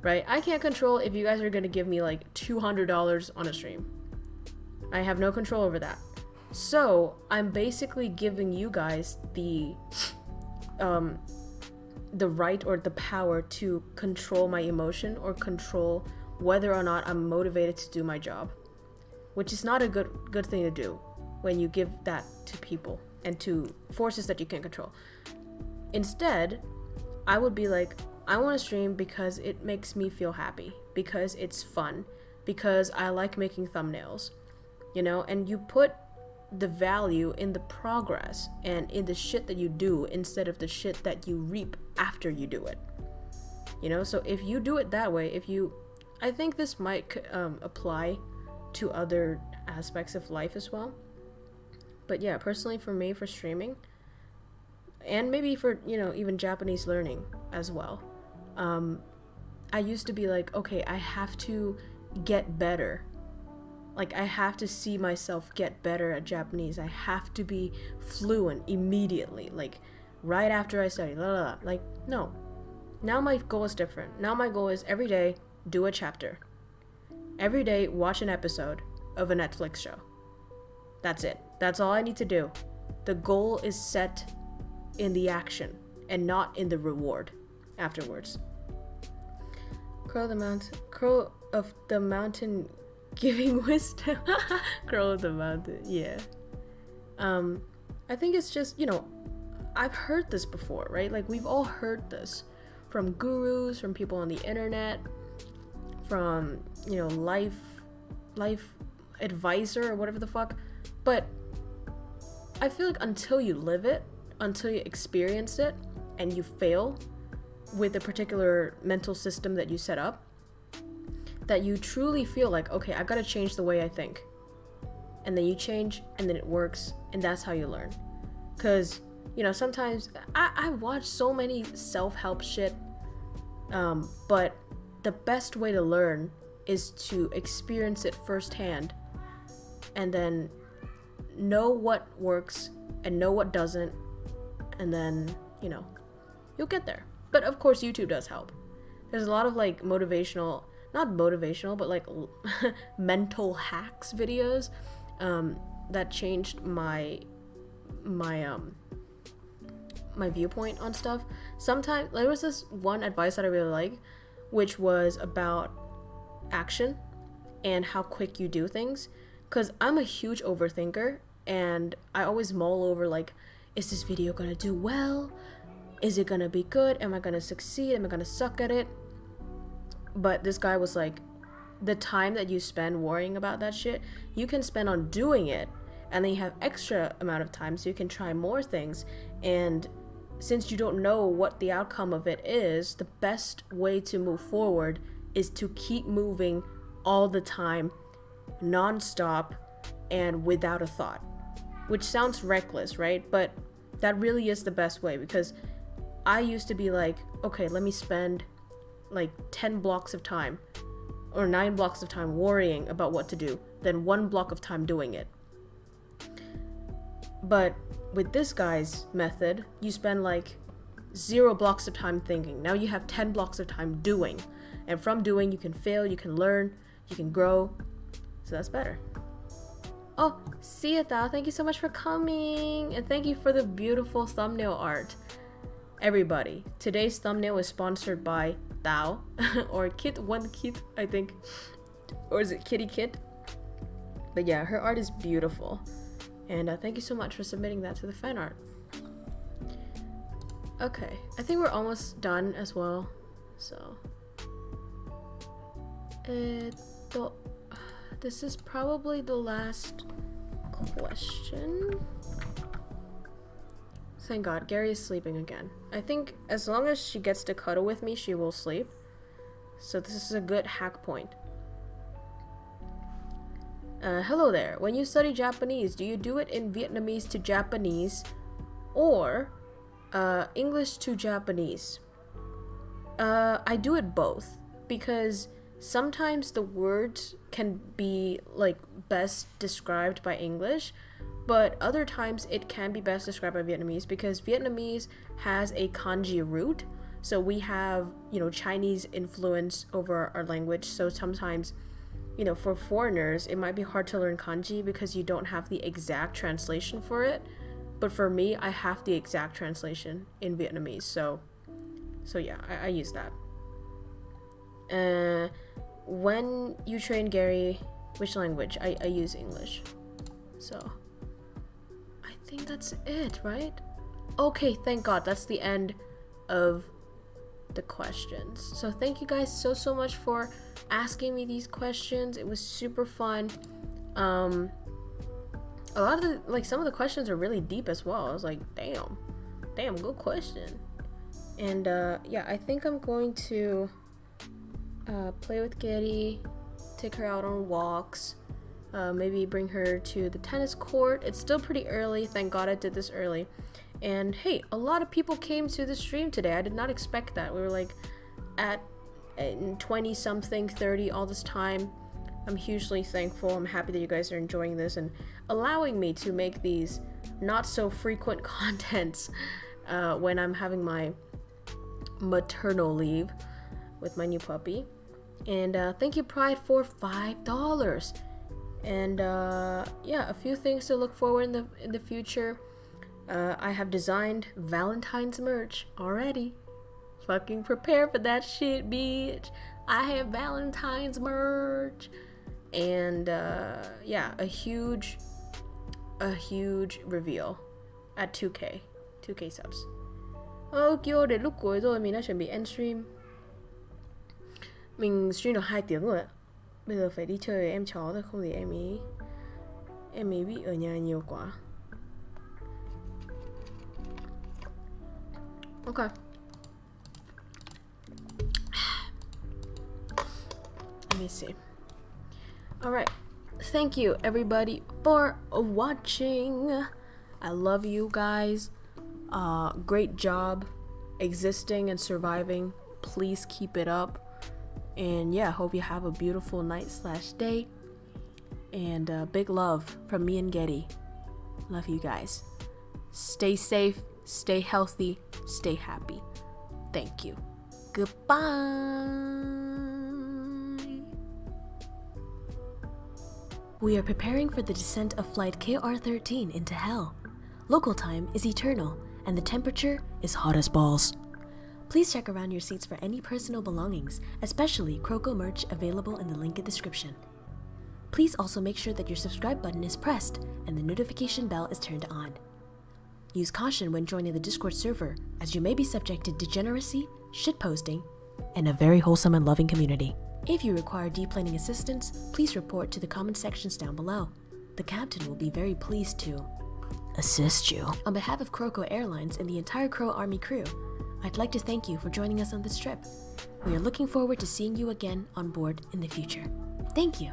right? I can't control if you guys are gonna give me like $200 on a stream. I have no control over that. So I'm basically giving you guys the right or the power to control my emotion or control whether or not I'm motivated to do my job, which is not a good thing to do when you give that to people and to forces that you can't control. Instead, I would be like, I want to stream because it makes me feel happy, because it's fun, because I like making thumbnails, you know, and you put the value in the progress and in the shit that you do instead of the shit that you reap after you do it, you know. So if you do it that way, I think this might apply to other aspects of life as well. But yeah, personally for me, for streaming, and maybe for, you know, even Japanese learning as well, I used to be like, okay, I have to get better. Like, I have to see myself get better at Japanese. I have to be fluent immediately. Like, right after I study. Like, no. Now my goal is different. Now my goal is every day, do a chapter. Every day, watch an episode of a Netflix show. That's it. That's all I need to do. The goal is set in the action and not in the reward afterwards. Crow of the mountain giving wisdom. Crow of the mountain, yeah. I think it's just, I've heard this before, right? Like, we've all heard this from gurus, from people on the internet, from, life advisor or whatever the fuck. But I feel like until you live it, until you experience it, and you fail with a particular mental system that you set up, that you truly feel like, okay, I've got to change the way I think. And then you change, and then it works, and that's how you learn. Because, sometimes I watch so many self-help shit, but the best way to learn is to experience it firsthand, and then know what works and know what doesn't, and then, you'll get there. But of course, YouTube does help. There's a lot of like motivational, not motivational, but like mental hacks videos that changed my viewpoint on stuff. Sometimes there was this one advice that I really like, which was about action and how quick you do things. Because I'm a huge overthinker, and I always mull over like, is this video gonna do well? Is it gonna be good? Am I gonna succeed? Am I gonna suck at it? But this guy was like, the time that you spend worrying about that shit, you can spend on doing it, and then you have extra amount of time so you can try more things. And since you don't know what the outcome of it is, the best way to move forward is to keep moving all the time, non-stop, and without a thought. Which sounds reckless, right? But that really is the best way, because I used to be like, okay, let me spend like 10 blocks of time or 9 blocks of time worrying about what to do, then 1 block of time doing it. But with this guy's method, you spend like 0 blocks of time thinking. Now you have 10 blocks of time doing. And from doing, you can fail, you can learn, you can grow. So that's better. Oh, see it, Thao. Thank you so much for coming. And thank you for the beautiful thumbnail art. Everybody, today's thumbnail is sponsored by Thao. Or Kit, I think. Or is it Kitty Kit? But yeah, her art is beautiful. And thank you so much for submitting that to the fan art. Okay, I think we're almost done as well. So, this is probably the last question. Thank God, Gary is sleeping again. I think as long as she gets to cuddle with me, she will sleep. So this is a good hack point. Hello there. When you study Japanese, do you do it in Vietnamese to Japanese or English to Japanese? I do it both, because sometimes the words can be like best described by English, but other times it can be best described by Vietnamese, because Vietnamese has a kanji root. So we have, Chinese influence over our language. So sometimes, for foreigners, it might be hard to learn kanji because you don't have the exact translation for it. But for me, I have the exact translation in Vietnamese. So yeah, I use that. When you train Gary, which language? I use English. So I think that's it, right? Okay, thank God, that's the end of the questions. So thank you guys so much for asking me these questions. It was super fun. A lot of some of the questions are really deep as well. I was like, damn, good question. And yeah, I think I'm going to play with Gary, take her out on walks, maybe bring her to the tennis court. It's still pretty early. Thank God I did this early. And hey, a lot of people came to the stream today. I did not expect that. We were like at 20 something, 30 all this time. I'm hugely thankful. I'm happy that you guys are enjoying this and allowing me to make these not so frequent contents when I'm having my maternal leave with my new puppy. And thank you, Pride, for $5. And yeah, a few things to look forward in the future. I have designed Valentine's merch already. Fucking prepare for that shit, bitch. I have Valentine's merch. And yeah, a huge reveal at 2K subs. Kyo để lúc cuối rồi mình đã chuẩn bị end stream. Mình stream được 2 tiếng rồi ạ. Bây giờ phải đi chơi với em chó rồi, không thì em ấy bị ở nhà nhiều quá. Okay. Let me see. Alright. Thank you everybody for watching. I love you guys. Great job existing and surviving. Please keep it up. And yeah, hope you have a beautiful night/day. And big love from me and Getty. Love you guys. Stay safe, stay healthy, stay happy. Thank you. Goodbye. We are preparing for the descent of flight KR-13 into hell. Local time is eternal, and the temperature is hot as balls. Please check around your seats for any personal belongings, especially KROWKO merch available in the link in the description. Please also make sure that your subscribe button is pressed and the notification bell is turned on. Use caution when joining the Discord server, as you may be subject to degeneracy, shitposting, and a very wholesome and loving community. If you require deplaning assistance, please report to the comment sections down below. The captain will be very pleased to assist you. On behalf of KROWKO Airlines and the entire Crow Army crew, I'd like to thank you for joining us on this trip. We are looking forward to seeing you again on board in the future. Thank you.